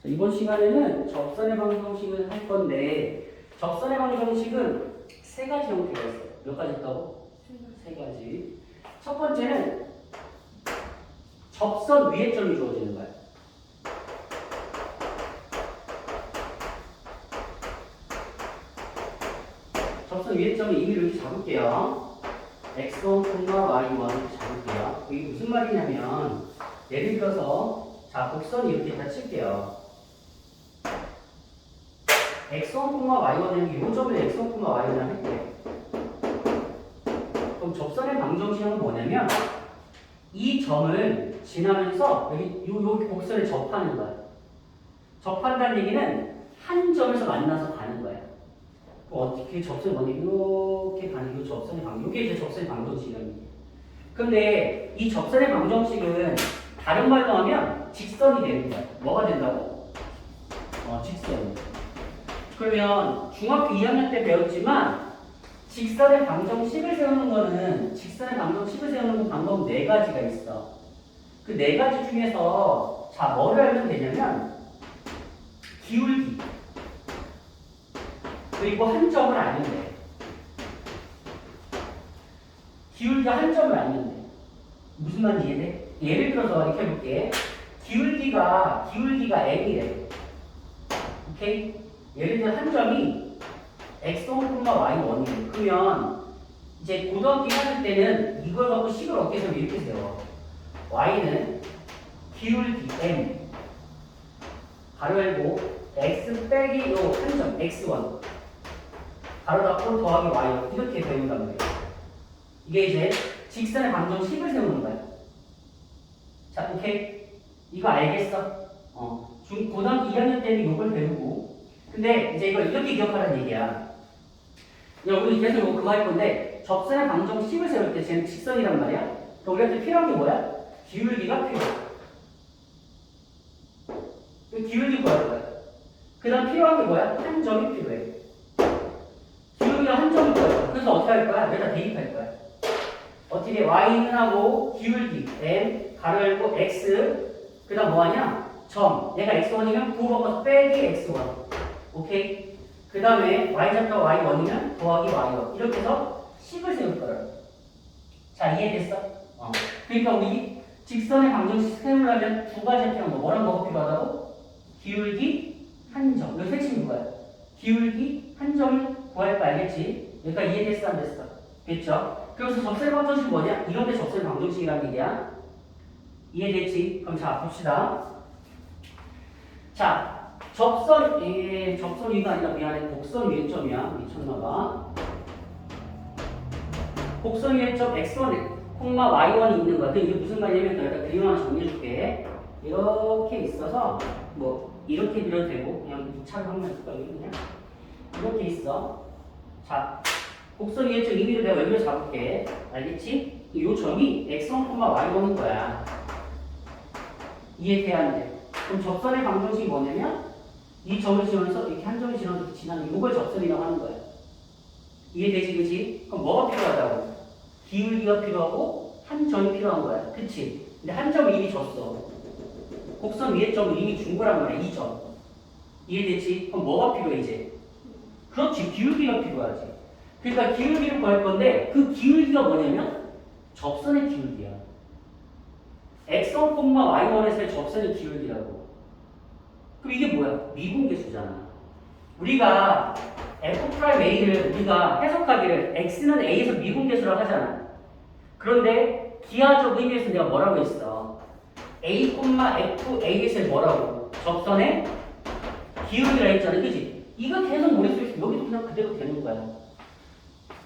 자, 이번 시간에는 접선의 방정식을 할 건데 접선의 방정식은 세 가지 형태가 있어요. 몇 가지 있다고? 세 가지. 첫 번째는 접선 위에 점이 주어지는 거야. 접선 위에 점을 의미를 이렇게 잡을게요. x1, y1 이렇게 잡을게요. 이게 무슨 말이냐면 예를 들어서 자 곡선이 이렇게 다 칠게요. x1, y1은 이 점을 x1, y1을 할게. 그럼 접선의 방정식은 뭐냐면 이 점을 지나면서 여기 요 곡선에 접하는 거야. 접한다는 얘기는 한 점에서 만나서 가는 거야. 어떻게 접선이 뭐냐 이렇게 가는 게 접선의 방정. 이게 이제 접선의 방정식이라는 얘기야. 근데 이 접선의 방정식은 다른 말로 하면 직선이 되는 거야. 뭐가 된다고? 직선. 그러면 중학교 2학년 때 배웠지만 직선의 방정식을 세우는 거는 직선의 방정식을 세우는 방법 네 가지가 있어. 그 네 가지 중에서 자 뭐를 알면 되냐면 기울기 그리고 한 점을 알면 돼. 기울기 한 점을 알면 돼. 무슨 말인지 이해돼? 예를 들어서 이렇게 해볼게. 기울기가 m이래. 오케이? 예를 들어 한 점이 x1, y1이래. 그러면 이제 고등학교 1학년 때는 이걸 갖고 식을 어떻게 세우면 이렇게 세워. y는 기울기 m 가로 열고 x 빼기 요 한 점 x1 가로 닫고 더하기 y 이렇게 배운단 말이야. 이게 이제 직선의 방정식을 세우는 거야. 자, 오케이? 이거 알겠어? 고등학교 2학년 때는 이걸 배우고 근데 이제 이걸 이렇게 기억하라는 얘기야. 야, 우리 계속 그거 할 건데 접선의 방정식을 세울 때 쟤는 직선이란 말이야. 그럼 우리한테 필요한 게 뭐야? 기울기가 필요해. 기울기 구할 거야. 그 다음 필요한 게 뭐야? 한 점이 필요해. 기울기가 한 점이 필요해. 그래서 어떻게 할 거야? 여기다 대입할 거야. 어떻게 y는 하고 기울기 m 가로 열고 x 그 다음 뭐하냐? 점 얘가 x1이면 9 먹어서 빼기 x1 오케이? 그 다음에 y좌표 y1이면 더하기 y1 이렇게 해서 식을 세울 거야. 자 이해됐어? 그러니까 우리 직선의 방정식 세우려면 두 가지 필요한 거 뭐랑 뭐가 필요하다고? 기울기 한 점 이거 핵심인 거야. 기울기 한 점을 구할 거 알겠지? 여기까지 이해됐어 안 됐어? 됐죠? 그래서 접선의 방정식이 뭐냐? 이런 게 접선의 방정식이라는 얘기야. 이해됐지? 그럼 자 봅시다. 자 접선 위가 아니라 미안해 곡선 위의 점이야. 미쳤나봐. 곡선 위의 점 x1, y1이 있는 거야. 이게 무슨 말이냐면 내가 그림 하나 정리해줄게. 이렇게 있어서 뭐 이렇게 그려도 되고 그냥 2차로 한번 해볼까 그냥 이렇게 있어. 자 곡선 위의 점 의미를 내가 여기로 잡을게. 알겠지? 이 점이 x1, y1인 거야. 이해돼야 안 돼. 그럼 접선의 방정식이 뭐냐면 이 점을 지나면서 이렇게 한 점을 지나면서 지나는 이걸 접선이라고 하는 거야. 이해되지 그치? 그럼 뭐가 필요하다고? 기울기가 필요하고 한 점이 필요한 거야. 그치? 근데 한 점을 이미 줬어. 곡선 위의 점을 이미 준 거란 말이야. 이 점. 이해됐지? 그럼 뭐가 필요해 이제? 그렇지. 기울기가 필요하지. 그러니까 기울기를 구할 건데 그 기울기가 뭐냐면 접선의 기울기야. x1, y1에서의 접선의 기울기라고. 그럼 이게 뭐야? 미분계수잖아. 우리가 f'a를 우리가 해석하기를 x는 a에서 미분계수라고 하잖아. 그런데 기하적 의미에서 내가 뭐라고 했어? a, f,a에서 뭐라고? 접선의 기울기라 했잖아. 그치? 이거 계속 머릿속에 여기도 그냥 그대로 되는 거야.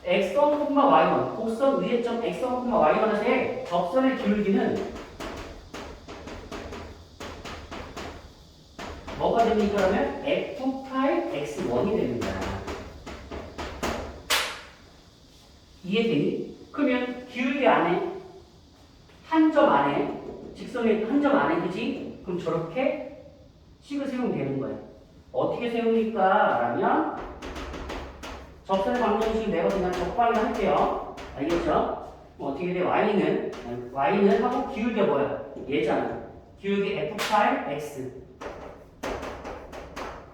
x1, y1 곡선 위의 점 x1, y1에서의 접선의 기울기는 뭐가 되는 거라면 f'(x1이) 되는 거야. 이해되니? 그러면 기울기 안에 한 점 안에 직선의 한 점 안에 그지? 그럼 저렇게 식을 세우면 되는 거야. 어떻게 세웁니까? 라면 접선의 방정식 내가 그냥 적방을 할게요. 알겠죠? 어떻게 돼? y는 하고 기울기가 뭐야? 얘잖아. 기울기 f'(x)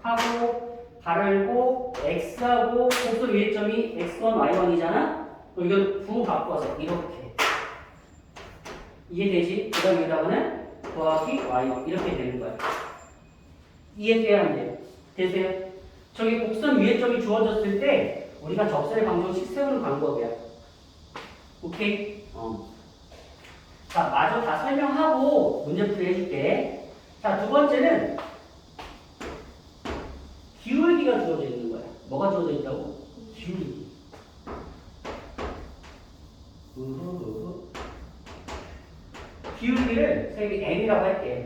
하고 가르고 x하고 곡선 위의 점이 x1, y1이잖아. 그럼 이걸 부 바꿔서 이렇게 이해되지? 그 다음 여기다가는 더하기 y1 이렇게 되는 거야. 이해돼야 안 돼요? 되세요? 저기 곡선 위의 점이 주어졌을 때 우리가 접선의 방정식 세우는 방법이야. 오케이? 자, 마저 다 설명하고 문제풀이 해줄게. 자, 두 번째는 기울기가 주어져 있는 거야. 뭐가 주어져 있다고? 기울기. 기울기를 선생님이 m이라고 할게.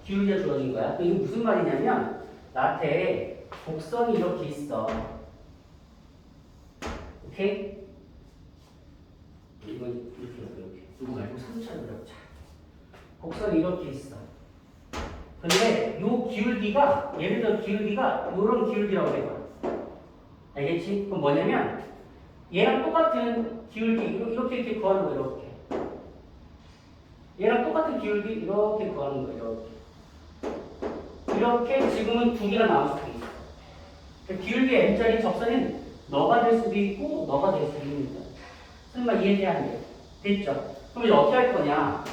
기울기가 주어진 거야. 이게 무슨 말이냐면 나한테 곡선이 이렇게 있어. 오케이? 이건 이렇게 누구 말고 3차로 그려보자. 곡선이 이렇게 있어. 근데 요 기울기가 예를 들어 기울기가 요런 기울기라고 해봐. 알겠지? 그럼 뭐냐면 얘랑 똑같은 기울기 이렇게 구하는 거 이렇게. 얘랑 똑같은 기울기 이렇게 구하는 거 이렇게. 이렇게 지금은 두 개가 나올 수도 있어. 그 기울기 m자리 접선은 너가 될 수도 있고 너가 될 수도 있는 거야. 설마 이해돼야 안 돼? 됐죠? 그럼 이제 어떻게 할 거냐?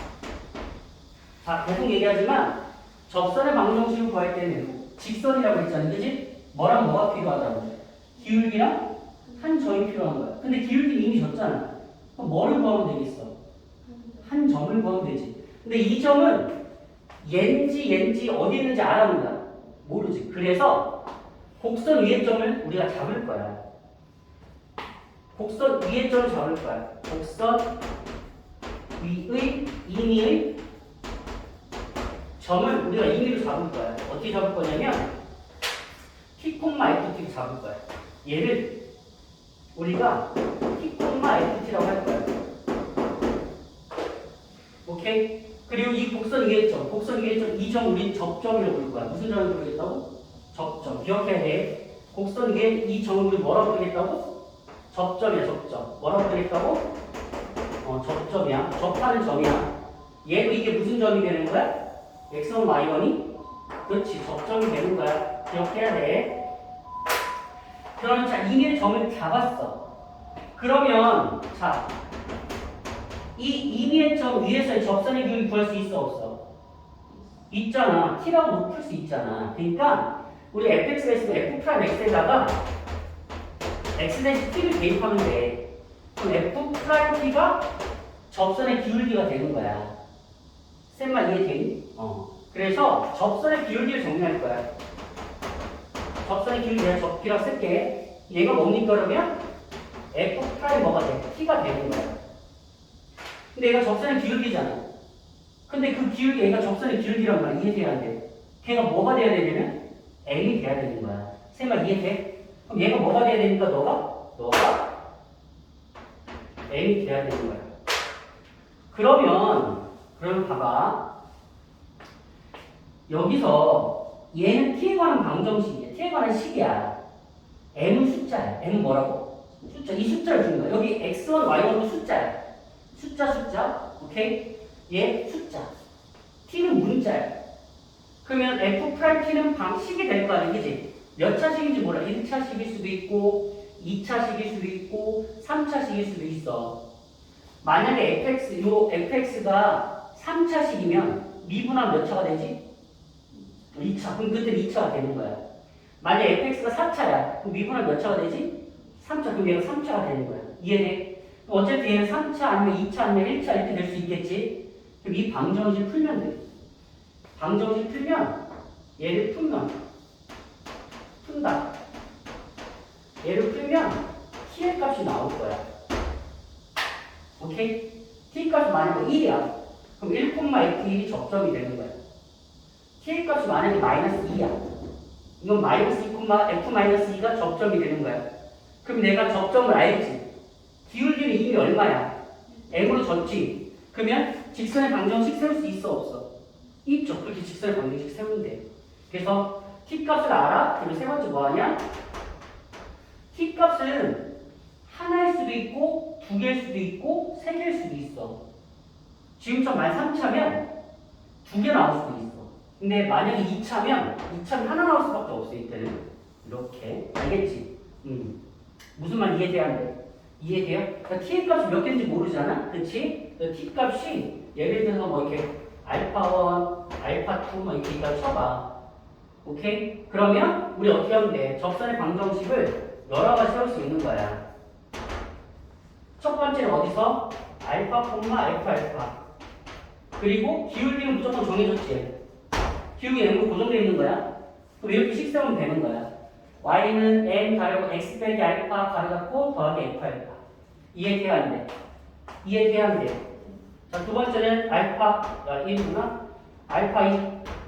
자, 계속 얘기하지만 접선의 방정식을 구할 때는 직선이라고 했잖아. 그지? 뭐랑 뭐가 필요하다고? 기울기랑 한 점이 필요한 거야. 근데 기울기는 이미 줬잖아. 그럼 뭐를 구하면 되겠어? 한 점을 구하면 되지. 근데 이 점은 얘인지 어디 있는지 알아본다. 모르지. 그래서 곡선 위의 점을 우리가 잡을 거야. 곡선 위의 점을 잡을 거야. 곡선 위의 임의의 점을 우리가 임의로 잡을 거야. 어떻게 잡을 거냐면 t, ft로 잡을 거야. 얘를 우리가 t, ft라고 할 거야. 오케이? 그리고 이 곡선 위의 점, 이 점 우리 접점이라고 부를 거야. 무슨 점을 부르겠다고? 접점. 기억해야 돼. 곡선 위에 이 점을 우리 뭐라고 부르겠다고? 접점이야, 접점. 뭐라고 부르겠다고? 접점이야. 접하는 점이야. 얘도 이게 무슨 점이 되는 거야? x1, y1이? 그렇지, 접점이 되는 거야. 기억해야 돼. 그러면 자, 임의의 점을 잡았어. 그러면 자, 이 임의의 점 위에서의 접선의 기울기 구할 수 있어 없어? 있잖아. t라고 높을 수 있잖아. 그러니까 우리 fx가 있으면 f'x에다가 x-t를 대입하면 돼. 그럼 f't가 접선의 기울기가 되는 거야. 쌤 말 이해되니? 그래서 접선의 기울기를 정리할 거야. 접선의 기울기 내가 접기라고 쓸게. 얘가 뭡니까 그러면? f' 뭐가 돼? t가 되는 거야. 근데 얘가 접선의 기울기잖아. 근데 그 기울기, 얘가 접선의 기울기란 말 이해돼야 안 돼. 걔가 뭐가 돼야 되냐면 m이 돼야 되는 거야. 쌤 말 이해돼? 그럼 얘가 뭐가 돼야 되니까 너가 m이 돼야 되는 거야. 그러면 봐봐. 여기서 얘는 t에 관한 방정식이야. t에 관한 식이야. m은 숫자야. m은 뭐라고? 숫자. 이 숫자를 주는 거야. 여기 x1, y1도 숫자야. 숫자. 오케이? 얘 숫자. t는 문자야. 그러면 f't는 방식이 될 거 아니야. 그지? 몇 차식인지 몰라. 1차식일 수도 있고 2차식일 수도 있고 3차식일 수도 있어. 만약에 fx가 3차식이면 미분하면 몇 차가 되지? 2차. 그럼 그때 2차가 되는 거야. 만약에 fx가 4차야. 그럼 미분하면 몇 차가 되지? 3차. 그럼 얘가 3차가 되는 거야. 이해돼? 어쨌든 얘는 3차 아니면 2차 아니면 1차 이렇게 될 수 있겠지? 그럼 이 방정식 풀면 돼. 방정식 풀면 얘를 푼다. 얘를 풀면 t의 값이 나올 거야. 오케이? t 값이 만약에 1이야. 그럼 1,f1이 접점이 되는 거야. t의 값이 만약에 마이너스 2야. 이건 마이너스 2,f-2가 접점이 되는 거야. 그럼 내가 접점을 알지. 기울기는 이미 얼마야? m으로 줬지. 그러면 직선의 방정식 세울 수 있어 없어? 있죠. 그렇게 직선의 방정식 세우면 돼. 그래서 t 값을 알아? 그리고 세 번째 뭐 하냐? t 값은 하나일 수도 있고 두 개일 수도 있고 세 개일 수도 있어. 지금처럼 만 3차면 두 개 나올 수도 있어. 근데 만약에 2차면 하나 나올 수밖에 없어 이때는. 이렇게. 알겠지? 무슨 말 이해돼야 안 돼? 이해돼요? 그러니까 t의 값이 몇 개인지 모르잖아? 그치? t 값이 예를 들어서 뭐 이렇게 알파 1, 알파 2 뭐 이렇게 있다 쳐봐. 오케이? 그러면 우리 어떻게 하면 돼? 접선의 방정식을 여러 가지 세울 수 있는 거야. 첫 번째는 어디서? 알파, 알파, 알파. 그리고 기울기는 무조건 정해졌지. 기울기 n으로 고정되어 있는 거야. 그럼 이렇게 식 세우면 되는 거야. y는 n 가르고 x 빼기 알파 가르고 더하기 f 알파. 이해돼야 안 돼? 이해돼야 안 돼? 자, 두 번째는 알파, 1이구나. 알파 2,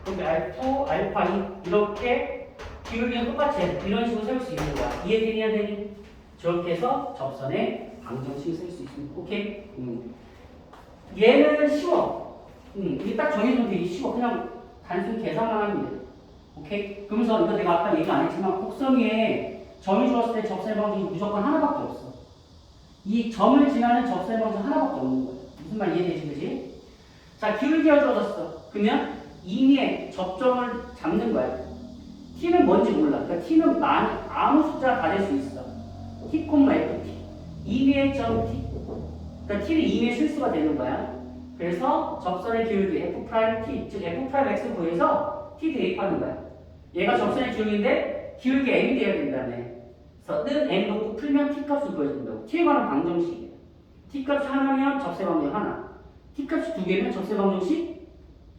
그럼 알파, 알파 2. 이렇게 기울기는 똑같이 이런 식으로 세울 수 있는 거야. 이해되니 안 되니? 저렇게 해서 접선의 방정식을 쓸 수 있습니다. 오케이? 얘는 쉬워. 이게 딱 정해주면 되게 쉬워. 그냥 단순 계산만 하면 돼. 오케이? 그러면서 이거 내가 아까 얘기 안 했지만 곡선 위에 점이 주었을 때 접선의 방정식이 무조건 하나밖에 없어. 이 점을 지나는 접선의 방정식 하나밖에 없는 거야. 무슨 말 이해되지, 그지? 자, 기울기가 주어졌어. 그러면 임의의 접점을 잡는 거야. t는 뭔지 몰라. 그러니까 t는 아무 숫자 다 될 수 있어. t, ft. 임의의 점 t. 그러니까 t는 임의의 실수가 되는 거야. 그래서 접선의 기울기 f't, 즉 f'x 구해서 t 대입하는 거야. 얘가 접선의 기울기인데 기울기 m이 돼야 된다며. 그래서 는 m 놓고 풀면 t 값을 구해준다고. t에 관한 방정식이에요. t 값이 하나면 접세 방정식 하나. t 값이 두 개면 접세 방정식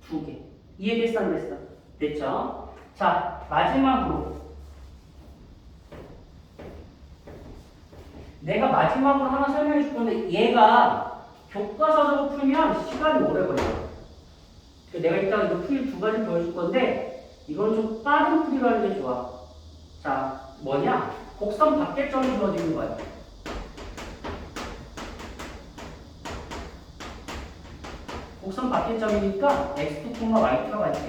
두 개. 이해됐어 안 됐어? 됐죠? 자, 마지막으로 내가 마지막으로 하나 설명해 줄 건데 얘가 교과서적으로 풀면 시간이 오래 걸려. 내가 일단 이거 풀 두 가지 보여줄 건데 이건 좀 빠른 풀이로 하는 게 좋아. 자, 뭐냐? 곡선 밖에 점이 주어지는 거야. 곡선 밖에 점이니까 x2, y2가 같아.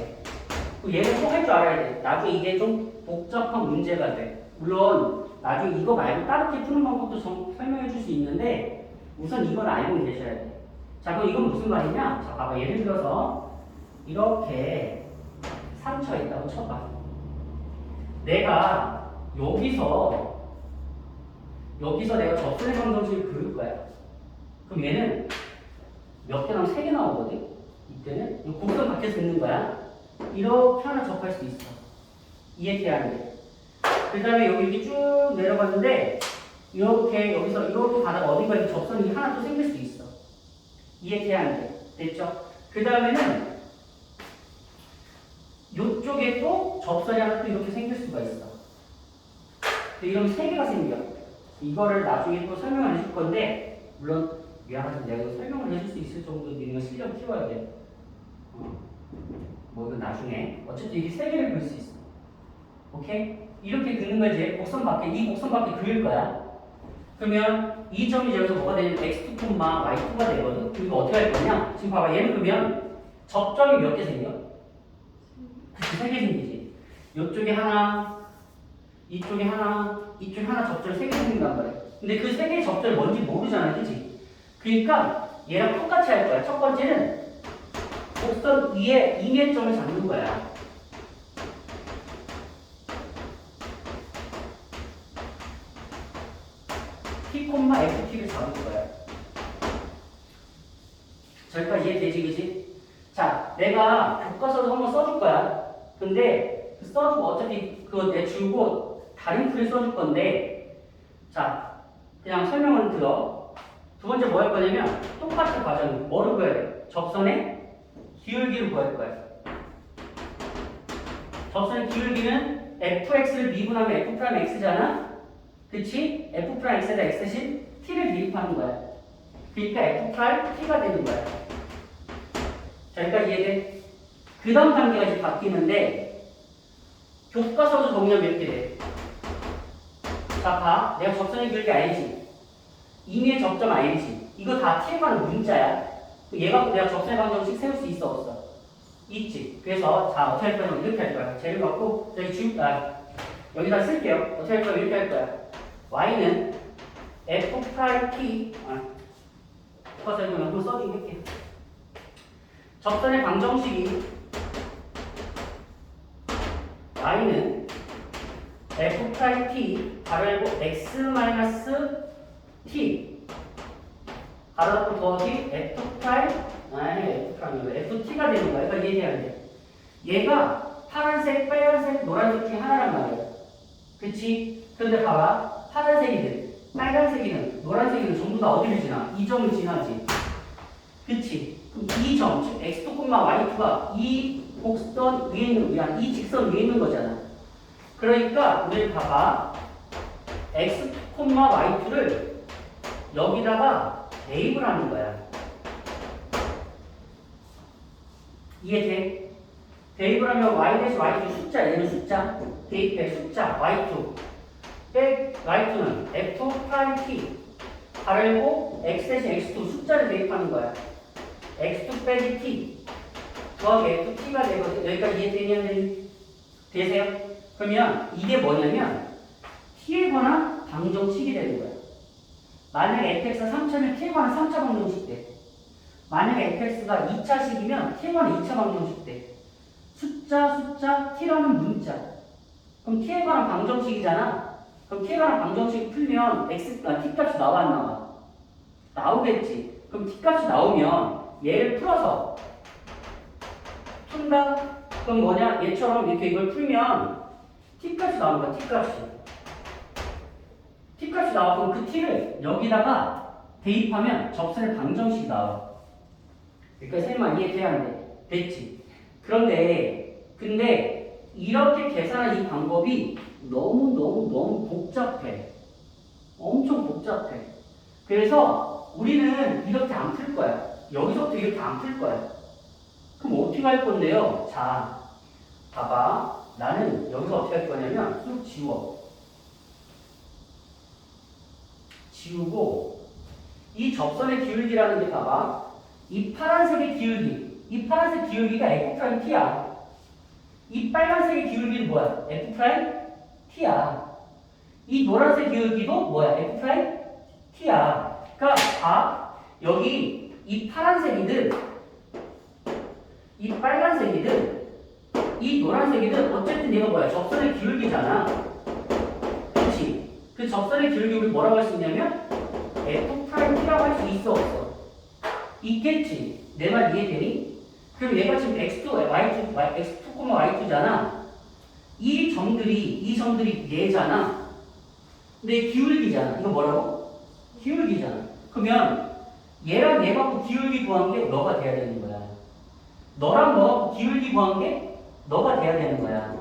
얘는 꼭 할 줄 알아야 돼. 나중에 이게 좀 복잡한 문제가 돼. 물론 나중에 이거 말고 다르게 푸는 방법도 좀 설명해 줄 수 있는데 우선 이건 알고 계셔야 돼. 자, 그럼 이건 무슨 말이냐? 자, 봐봐. 예를 들어서 이렇게 상처 있다고 쳐봐. 내가 여기서 내가 접선의 방정식을 그릴 거야. 그럼 얘는 몇 개 나오면 3개 나오거든? 이때는 이 곡선 밖에서 있는 거야. 이렇게 하나 접할 수 있어. 이해돼야 안 돼. 그 다음에 여기 이렇게 쭉 내려갔는데 이렇게 여기서 이렇게 가다가 어딘가 이렇게 접선이 하나 또 생길 수 있어. 이해돼야 안 돼. 됐죠? 그 다음에는 이쪽에 또 접선이 하나 또 이렇게 생길 수가 있어. 이러면 3개가 생겨. 이거를 나중에 또 설명을 해줄 건데 물론 미안하지만 내가 이거 설명을 해줄 수 있을 정도 니네가 실력 키워야 돼. 뭐 이건 나중에 어쨌든 이게 3개를 그릴 수 있어. 오케이? 이렇게 그리는 거지. 곡선 밖에 이 곡선 밖에 그릴 거야. 그러면 이 점이 여기서 뭐가 되냐면 x2, y2가 되거든. 그리고 어떻게 할 거냐? 지금 봐봐. 얘는 그러면 접점이 몇 개 생겨? 그치, 3개 생기지. 이쪽에 하나, 이쪽에 하나, 이쪽에 하나 접점 3개 생긴단 말이야. 근데 그 3개의 접점이 뭔지 모르잖아. 그치? 그러니까 얘랑 똑같이 할 거야. 첫 번째는 곡선 위에 임의점을 잡는 거야. t, ft를 잡을 거야. 저기까지 이해되지, 그지? 자, 내가 교과서도 한번 써줄 거야. 근데 써주고 어차피 그거 내 주고 다른 풀을 써줄 건데, 자, 그냥 설명을 들어. 두 번째 뭐 할 거냐면 똑같은 과정. 뭐를 구해야 돼? 접선의 기울기를 구할 거야. 접선의 기울기는 fx를 미분하면 f'x잖아? 그치? f'x에다 x 대신 t를 대입하는 거야. 그러니까 f't가 되는 거야. 자, 여기까지 이해돼? 그 다음 단계가 이제 바뀌는데 교과서도 정리하면 이렇게 돼. 자, 봐. 내가 접선의 기울기 알지? 임의의 접점 알지? 이거 다 t에 관한 문자야. 얘가 내가 접선의 방정식 세울 수 있어 없어? 있지. 그래서 자, 어떻게 할 거냐면 이렇게 할 거야. 재료 갖고 여기 여기다 쓸게요. 어떻게 할 거야? 이렇게 할 거야. y는 f't 교과서에 한번 써주고 할게요. 접선의 방정식이 y는 f 프라임 t 가로 열고 x 마이너스 t 가로 닫고 더하기 f 프라임 ft가 되는 거야. 그러니까 얘기해야 돼. 얘가 파란색, 빨간색, 노란색 중에 하나란 말이야. 그치? 그런데 봐봐. 파란색이든 빨간색이든 노란색이든 전부 다 어디를 지나? 이 점을 지나지. 그치? 그럼 이 점, 즉 x2, y2가 이 곡선 위에 있는, 이 직선 위에 있는 거잖아. 그러니까 우리 봐봐. x2, y2를 여기다가 대입을 하는 거야. 이해돼? 대입을 하면 y-y2 숫자, 얘는 숫자, 대입해 숫자, y2 백 y2는 f 프라임 t 가르고 x 대신 x2 숫자를 대입하는 거야. x2 빼기 t 더하기 ft가 되거든. 여기까지 이해되면 되세요? 그러면 이게 뭐냐면 t에 관한 방정식이 되는 거야. 만약에 fx가 3차면 t에 관한 3차 방정식 돼. 만약에 fx가 2차식이면 t에 관한 2차 방정식 돼. 숫자, t라는 문자. 그럼 t에 관한 방정식이잖아. 그럼 t에 관한 방정식 풀면 t 값이 나와 안 나와? 나오겠지. 그럼 t 값이 나오면 얘를 풀어서 푼다? 그럼 뭐냐? 얘처럼 이렇게 이걸 풀면 t 값이 나오는 거야. t 값이 나와. 그럼 그 t를 여기다가 대입하면 접선의 방정식이 나와. 그러니까 설마 이해돼야 안 돼? 됐지? 근데 이렇게 계산하는 이 방법이 너무 복잡해. 엄청 복잡해. 그래서 우리는 이렇게 안 풀 거야. 여기서부터 이렇게 안 풀 거야. 그럼 어떻게 할 건데요? 자, 봐봐. 나는 여기서 어떻게 할 거냐면 쑥 지우고 이 접선의 기울기라는 게 봐봐. 이 파란색의 기울기. 이 파란색 기울기가 f' t야. 이 빨간색의 기울기는 뭐야? f' t야. 이 노란색 기울기도 뭐야? f' t야. 그러니까 봐. 여기 이 파란색이든 이 빨간색이든 이 노란색이든 어쨌든 얘가 뭐야? 접선의 기울기잖아. 그렇지? 그 접선의 기울기 우리 뭐라고 할 수 있냐면 f't라고 할 수 있어 없어? 있겠지. 내 말 이해되니? 그럼 얘가 지금 x2, y2잖아. 이 점들이 얘잖아. 근데 기울기잖아. 이거 뭐라고? 기울기잖아. 그러면 얘랑 얘 갖고 기울기 구한 게 너가 돼야 되는 거야. 너랑 너 갖고 기울기 구한 게 너가 돼야 되는 거야.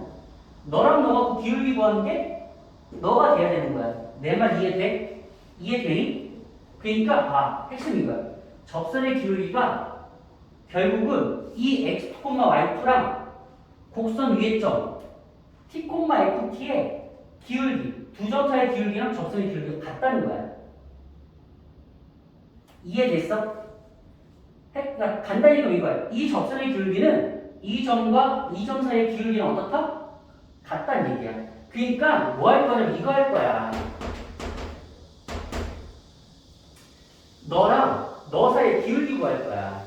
너랑 너 갖고 기울기 구한 게 너가 돼야 되는 거야. 내 말 이해돼? 이해되니? 그러니까 봐. 핵심인 거야. 접선의 기울기가 결국은 이 x2, y2랑 곡선 위의 점 t, ft의 기울기, 두 점 사이의 기울기랑 접선의 기울기가 같다는 거야. 이해됐어? 그러니까 간단히 얘기하면 이거야. 이 접선의 기울기는 이 점과 이 점 사이의 기울기는 어떻다? 같다는 얘기야. 그러니까 뭐 할 거냐면 이거 할 거야. 너랑 너 사이의 기울기 구할 거야.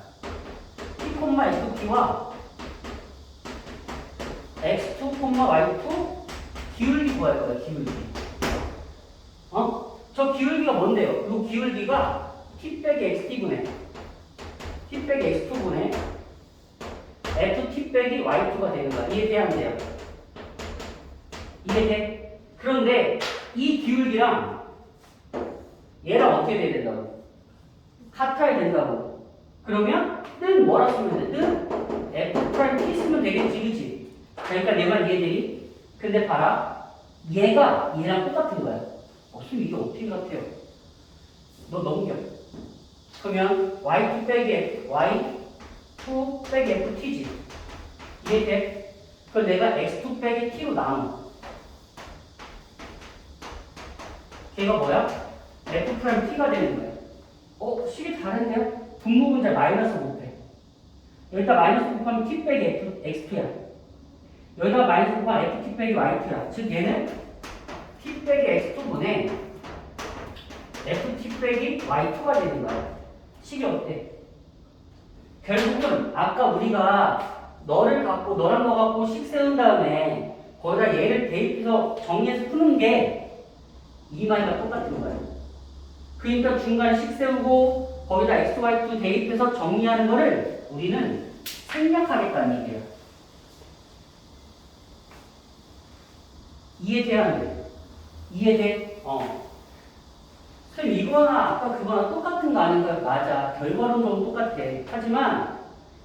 t, ft와 x2, y2 기울기 구할 거야. 기울기. 저 기울기가 뭔데요? 이 기울기가 t 빼기 xt분의 t 빼기 x2분의 ft 빼기 y2가 되는 거야. 이해돼 안 돼요? 이해돼? 그런데 이 기울기랑 얘랑 어떻게 돼야 된다고? 같아야 된다고. 그러면 는 뭐라 쓰면 돼? 는 f' 쓰면 되겠지, 그치? 그러니까 내 말 이해되니? 근데 봐라. 얘가 얘랑 똑같은 거야. 선생님 이게 어떻게 같아요? 너 넘겨. 그러면 y2 빼기 y2 빼기 ft지. 이해돼? 그럼 내가 x2 빼기 t로 나눠. 걔가 뭐야? f't가 되는 거야. 식이 다른데요? 분모분자 마이너스 곱해. 여기다 마이너스 곱하면 t 빼기 xt야. 여기다 마이너스 곱하면 ft 빼기 y2야. 즉 얘는 t 빼기 x2분의 ft 빼기 y2가 되는 거야. 식이 어때? 결국은 아까 우리가 너랑 너 갖고 식 세운 다음에 거기다 얘를 대입해서 정리해서 푸는 게 이 마이가 똑같은 거예요. 그러니까 중간에 식 세우고 거기다 xy2 대입해서 정리하는 거를 우리는 생략하겠다는 얘기예요. 이해돼야 안 돼? 이해돼? 선생님 이거나 아까 그거나 똑같은 거 아닌가? 맞아. 결과는 좀 똑같아. 하지만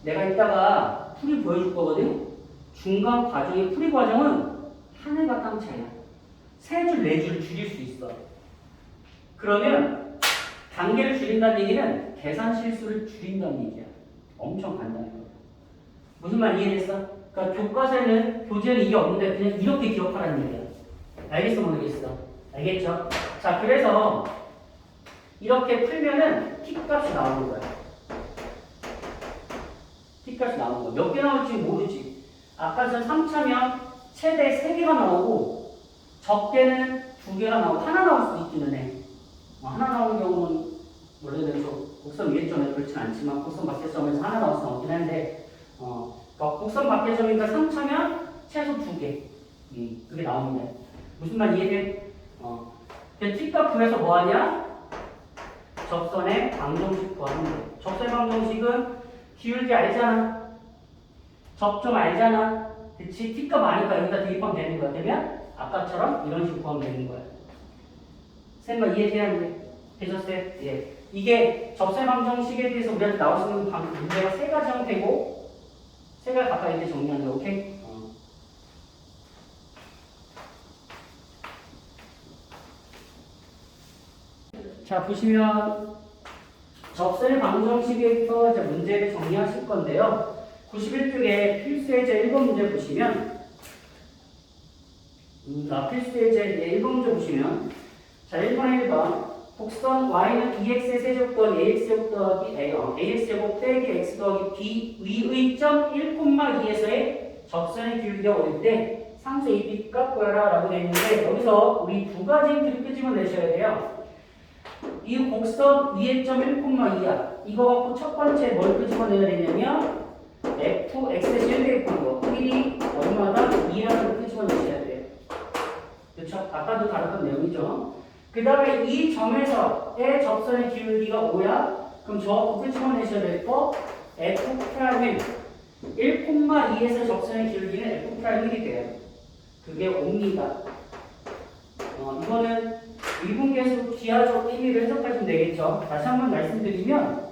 내가 이따가 풀이 보여줄 거거든? 중간 과정의 풀이 과정은 하늘과 땅 차이야. 3줄, 4줄 줄일 수 있어. 그러면 단계를 줄인다는 얘기는 계산 실수를 줄인다는 얘기야. 엄청 간단해. 무슨 말 이해됐어? 그러니까 교과서에는 교재는 이게 없는데 그냥 이렇게 기억하라는 얘기야. 알겠어 모르겠어? 알겠죠? 자 그래서 이렇게 풀면은 t값이 나오는 거야. t값이 나오는 거야. 몇 개 나올지 모르지. 아까 전 3차면 최대 3개가 나오고 적게는 2개가 나오고 하나 나올 수도 있기는 해. 하나 나오는 경우는 원래는 저 곡선 위에점에 그렇진 않지만 곡선 밖에점에서 하나 나올 수 없긴 한데 그러니까 곡선 밖에점이니까 3차면 최소 2개 그게 나옵니다. 무슨 말 이해돼? t값 구해서 뭐하냐? 접선의 방정식 구하는 거. 접선의 방정식은 기울기 알잖아. 접점 알잖아. 그치? t값 아니까 여기다 대입하면 되는 거야. 그러면 아까처럼 이런 식으로 구하면 되는 거야. 쌤과 이해돼야 하는데 되셨어요? 예. 이게 접선의 방정식에 대해서 우리한테 나올 수 있는 문제가 3가지 형태고 3가지 가까이 이제 정리하는 거. 오케이? 자 보시면 접선의 방정식에서 이제 문제를 정리하실 건데요. 91쪽에 필수예제 1번 문제 보시면 필수예제 1번 문제 보시면 자 1번에 1번 곡선 y는 2x의 세제곱 더하기 ax제곱 더하기 ax제곱 빼기 x 더하기 b 위의 점 1,2에서의 접선의 기울기가 오를 때 상수 AB 값 구하라 라고 되어 있는데 여기서 우리 두 가지 힌트를 끄집어내셔야 돼요. 이 곡선 위의 점 1,2야. 이거 갖고 첫 번째 뭘 끄집어내야 되냐면 fx의 실대입한 거 1이 얼마다 2라는 걸 끄집어내셔야 돼요. 그렇죠? 아까도 다뤘던 내용이죠. 그 다음에 이 점에서의 접선의 기울기가 5야. 그럼 저 끄집어내셔야 될 거 f'은 1,2에서 접선의 기울기는 f'1이 돼요. 그게 5입니다. 이거는 미분계수 기하적 의미를 해석하시면 되겠죠. 다시 한번 말씀드리면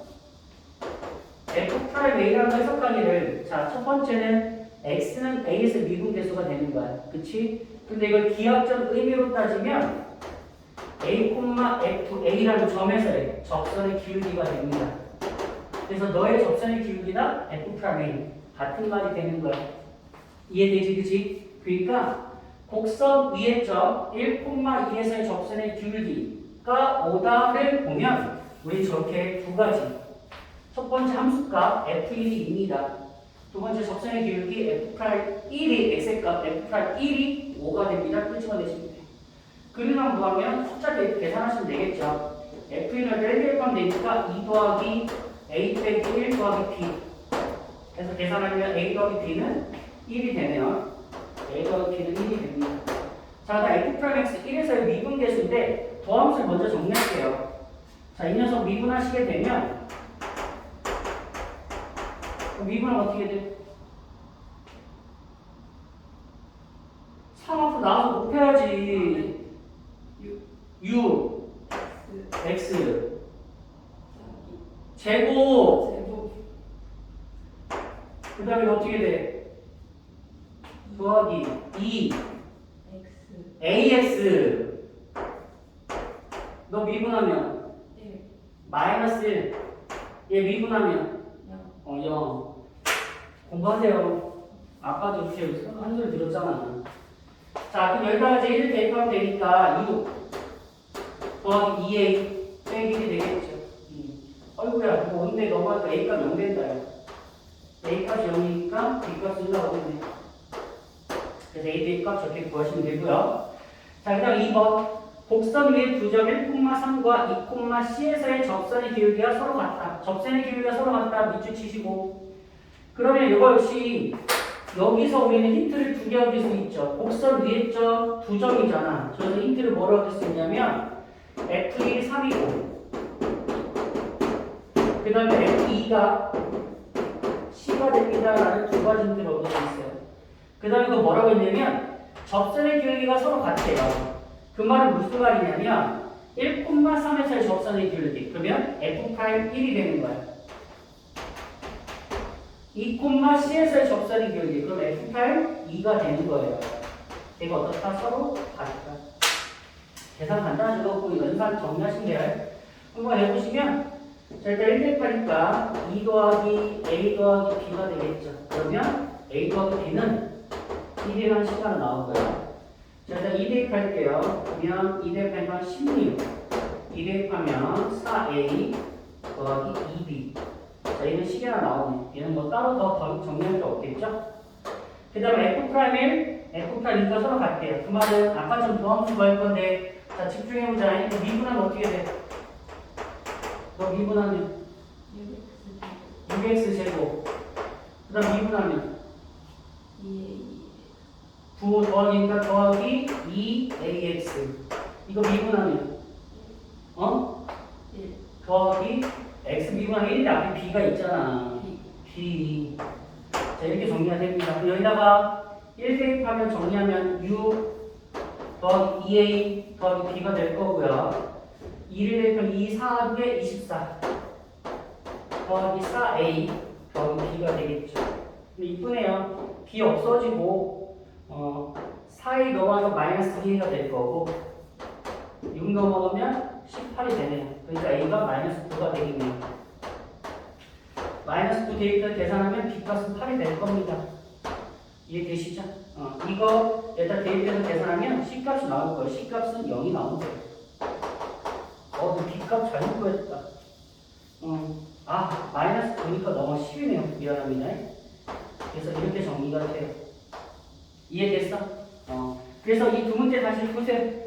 f'A라는 해석하기를 자, 첫 번째는 x는 a에서 미분계수가 되는 거야. 그치? 근데 이걸 기하적 의미로 따지면 a, fA라는 점에서의 접선의 기울기가 됩니다. 그래서 너의 접선의 기울기나 f'A 같은 말이 되는 거야. 이해되지? 그치? 그러니까 곡선 위의 점 1,2에서의 접선의 기울기가 5다를 보면 우리 저렇게 두 가지. 첫 번째 함수값 f1이 2입니다. 두 번째 접선의 기울기 f'1이 x값 f'1이 5가 됩니다. 끄집어내시면 돼요. 그러면 뭐하면 숫자 계산하시면 되겠죠. f1을 빼기하면 되니까 2 더하기 a 빼기 1 더하기 b. 그래서 계산하면 a 더하기 b는 1이 되면 a 더하기 b는 1이 됩니다. 자, 다음 f'x 1에서의 미분계수인데 더함수를 먼저 정리할게요. 자, 이 녀석 미분하시게 되면 미분은 어떻게 돼? 3 앞으로 나와서 곱해야지. u x 제곱 그 다음에 어떻게 돼? 더하기 2 ax 너 미분하면 마이너스 1 얘 미분하면 0 공부하세요. 아까도 이렇게 한 소리 들었잖아. 자 그럼 여기다가 이제 1을 대입하면 되니까 6 더하기 2a 빼기 1이 되겠죠. 어이구야 뭐 근데 너가 a값 0 된다. a값이 0이니까 b값이 1 나오겠네. 그래서 a, b값 저렇게 구하시면 되고요. 자, 그 다음 2번. 곡선 위의 두 점 1,3과 2,c에서의 접선의 기울기가 서로 같다. 접선의 기울기가 서로 같다. 밑줄 치시고. 그러면 이거 역시 여기서 우리는 힌트를 두 개 얻을 수 있죠. 곡선 위에 점 두 점이잖아. 그래서 힌트를 뭐로 얻을 수 있냐면 F1이 3이고 그 다음에 F2가 C가 됩니다라는 두 가지 힌트를 얻을 수 있어요. 그 다음에 그 뭐라고 했냐면 접선의 기울기가 서로 같아요. 그 말은 무슨 말이냐면 1,3에서의 접선의 기울기 그러면 F'1이 되는 거야. 2,C에서의 접선의 기울기 그럼 F'2가 되는 거예요. 이거 어떻다? 서로 같다. 계산 간단하죠. 그 연산 정리하시면 돼요. 한번 해보시면 자, 일단 1대8이니까 2 더하기 A 더하기 B가 되겠죠. 그러면 A 더하기 B는 1이라는 시간은 나온 거예요. 자, 일단 2 대입할게요. 그러면 2 대입하면 16. 2 대입하면 4A 더하기 2B. 자, 얘는 시계가 나오네. 얘는 뭐 따로 더 정리할 게 없겠죠? 그 다음에 F'1, F'2가 서로 같대요. 그 말은 아까처럼 도함수 구할 건데, 자, 집중해보자. 이거 미분하면 어떻게 돼? 너 미분하면 6x 제곱. 그 다음 미분하면 9 더하기니까 더하기 2ax. 이거 미분하면 더하기 x 미분하면 1인데 앞에 b가 있잖아. b. 자, 이렇게 정리가 됩니다. 그럼 여기다가 1 대입하면 정리하면 6 더하기 2a 더하기 b가 될 거고요. 2를 대입하면 2, 4, 6에 24 더하기 4a 더하기 b가 되겠죠. 이쁘네요. b 없어지고 4a 넘어가면 마이너스 2a가 될 거고 6 넘어가면 18이 되네요. 그러니까 a가 마이너스 9가 되겠네요. 마이너스 9 대입해서 계산하면 b값은 8이 될 겁니다. 이해되시죠? 이거 일단 대입해서 계산하면 c값이 나올 거예요. c값은 0이 나오는 거예요. 너 b값 잘못 구했다. 마이너스 9니까 너무 10이네요. 미안합니다. 그래서 이렇게 정리가 돼요. 이해됐어? 그래서 이 두 문제 다시 보세요.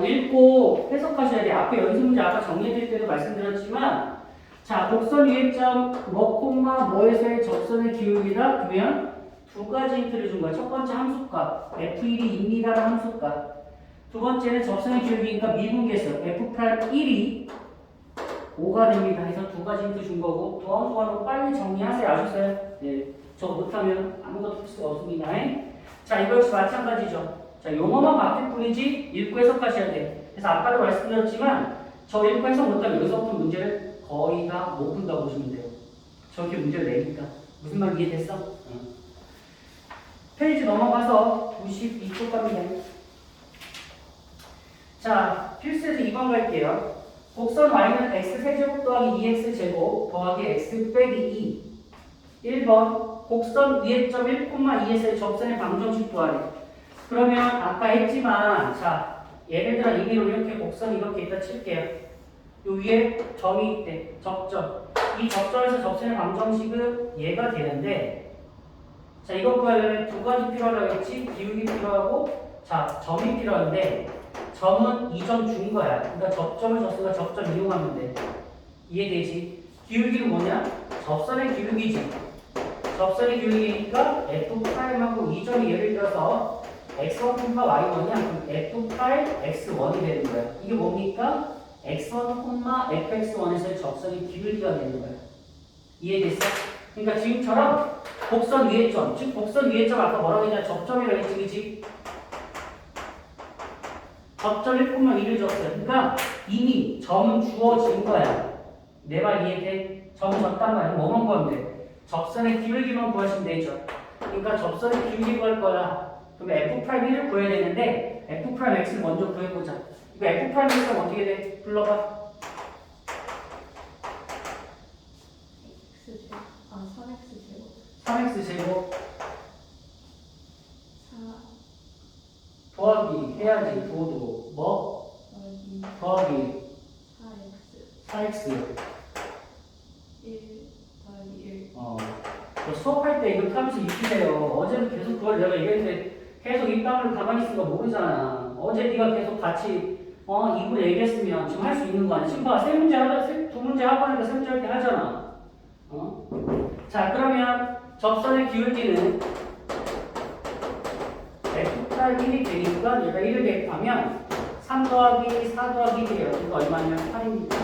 읽고 해석하셔야 돼요. 앞에 연습 문제 아까 정리해드릴 때도 말씀드렸지만, 자, 곡선 위의 점, 뭐에서의 접선의 기울기다? 그러면 두 가지 힌트를 준 거야. 첫 번째 함수값, F1이 입니다라는 함수값. 두 번째는 접선의 기울기니까 미분계수, F'1이 5가 됩니다. 해서 두 가지 힌트 준 거고, 도함수하고 빨리 정리하세요. 아셨어요? 네. 저거 못하면 아무것도 할 수가 없습니다. 자, 이거 역시 마찬가지죠. 자, 용어만 바뀔 뿐이지 읽고 해석하셔야 돼. 그래서 아까도 말씀드렸지만 저 읽고 해석 못하면 여기서부터 문제를 거의 다 못 푼다고 보시면 돼요. 저렇게 문제를 내니까. 무슨 말 이해됐어? 페이지 넘어가서 92쪽 갑니다. 자, 필수에서 2번 갈게요. 곡선 y는 x세제곱 더하기 2x제곱 더하기 x 빼기 2. 1번 곡선 위의 점 1,2에서의 접선의 방정식 구하래. 그러면 아까 했지만 자, 예를 들어 임의로 이렇게 곡선이 이렇게 있다 칠게요. 요 위에 점이 있대. 접점. 이 접점에서 접선의 방정식은 얘가 되는데 자, 이거 구하려면 두 가지 필요하다고 했지. 기울기 필요하고 자, 점이 필요한데 점은 이 점 준 거야. 그러니까 접점을 줬으니까 접점 이용하면 돼. 이해되지? 기울기는 뭐냐? 접선의 기울기지. 접선의 기울기니까 F'하고 이 점이 예를 들어서 X1, Y1이야. 그럼 F', X1이 되는 거야. 이게 뭡니까? X1, FX1에서의 접선의 기울기가 되는 거야. 이해됐어? 그러니까 지금처럼 곡선 위의 점, 즉 곡선 위의 점 아까 뭐라고 했냐? 접점이라고 했지, 그치? 접점 1,2를 줬어요. 그러니까 이미 점은 주어진 거야. 내 말 이해돼? 점 줬단 말이야. 뭐만 구하면 돼? 접선의 기울기만 구하시면 되죠. 그러니까 접선의 기울기 구할 거야. 그럼 F'1을 구해야 되는데 F'X를 먼저 구해보자. 이거 F'X는 어떻게 돼? 불러봐. 3x 제곱 더하기 해야지. 도도 뭐? 더하기 4x 1 더하기 1. 너 수업할 때 이렇게 하면서 익히세요. 어제는 계속 그걸 내가 얘기했는데 계속 이 땅을 가만히 있으니까 모르잖아. 어제 네가 계속 같이 이걸 얘기했으면 지금 할 수 있는 거 아니야? 지금 봐, 두 문제 하고 하니까 세 문제 할 때 하잖아. 자, 그러면 접선의 기울기는 f 프라임 1이 되니까 얘가 1을 대입하면 3 더하기 4 더하기 1이에요. 그러니까 얼마냐면 8입니다.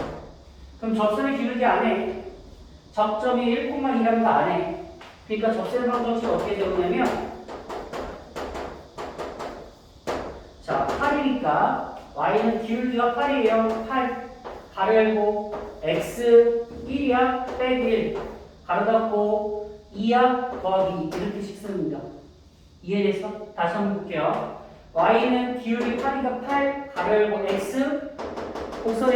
그럼 접선의 기울기 안에 접점이 1,2라는 거 안에 그러니까 접선의 방정식이 어떻게 되었냐면 자 8이니까 y는 기울기가 8이에요. 8 가로 열고 x 1이야 빼기 1 가로 닫고 2야 더하기 2 이렇게 식 씁니다. 이해됐어? 다시 한번 볼게요. y는 기울기 8이니까 8 가로 열고 x 곡선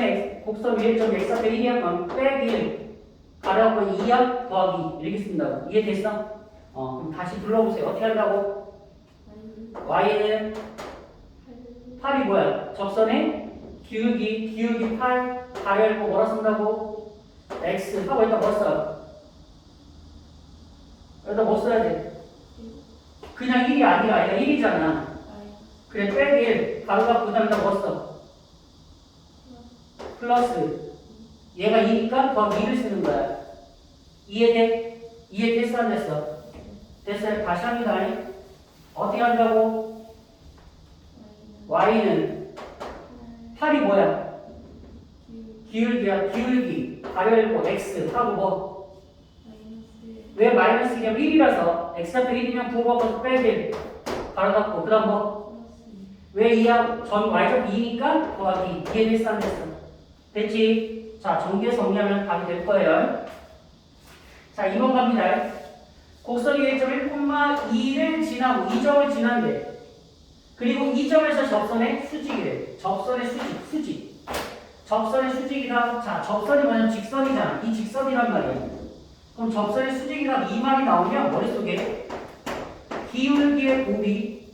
위에 점 x 앞에 1이야 그럼 빼기 1 가로 닫고 2야 더하기 2 이렇게 쓴다고. 이해됐어? 그럼 다시 불러보세요. 어떻게 한다고? y는 8이 뭐야? 접선의 기울기 8 가로 열고 뭐라 쓴다고? x 하고 여기다 뭐 써요? 여기다 뭐 써야 돼? 그냥 1이 아니라 얘가 1이잖아. 그래 빼기 1 가로 닫고 그 다음에다 뭐 써? 플러스 얘가 2니까 더 2를 쓰는 거야. 이해돼? 이해됐어 안 됐어? 됐어요. 다시 합니다. 어떻게 한다고? y는 8이 뭐야? 기울기야. 기울기 가로 열고 x 하고 뭐? 왜 마이너스 2냐면 1이라서 x 앞에 1이면 부호 바꿔서 빼기 1 가로 닫고 그 다음 뭐? 왜 2야? 전 y좌표 2니까 더하기 2에 대해서 안 됐어. 됐지? 자 정리해서 정리하면 답이 될 거예요. 자 2번 갑니다. 곡선이 1.1,2를 지나고 2점을 지난대. 그리고 2점에서 접선의 수직이래. 접선의 수직. 접선의 수직이다. 자 접선이 뭐냐면 직선이잖아. 이 직선이란 말이야. 그럼 접선의 수직이다 이 말이 나오면 머릿속에 기울기의 곱이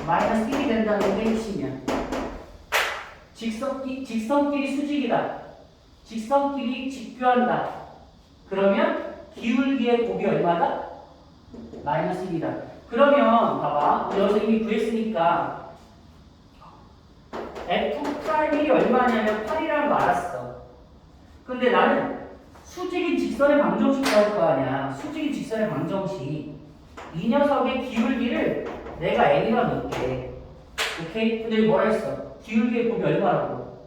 마이너스 1이 된다는 게 핵심이야. 직선끼리 수직이다. 직선끼리 직교한다. 그러면 기울기의 곱이 얼마다? 마이너스 1이다. 그러면 봐봐. 여기서 이미 구했으니까 f'1이 얼마냐면 8이라는 거 알았어. 근데 나는 수직인 직선의 방정식 나올 거 아니야. 수직인 직선의 방정식. 이 녀석의 기울기를 내가 n이라 넣을게. 오케이? 근데 여기 뭐라 했어? 기울기의 곱이 얼마라고?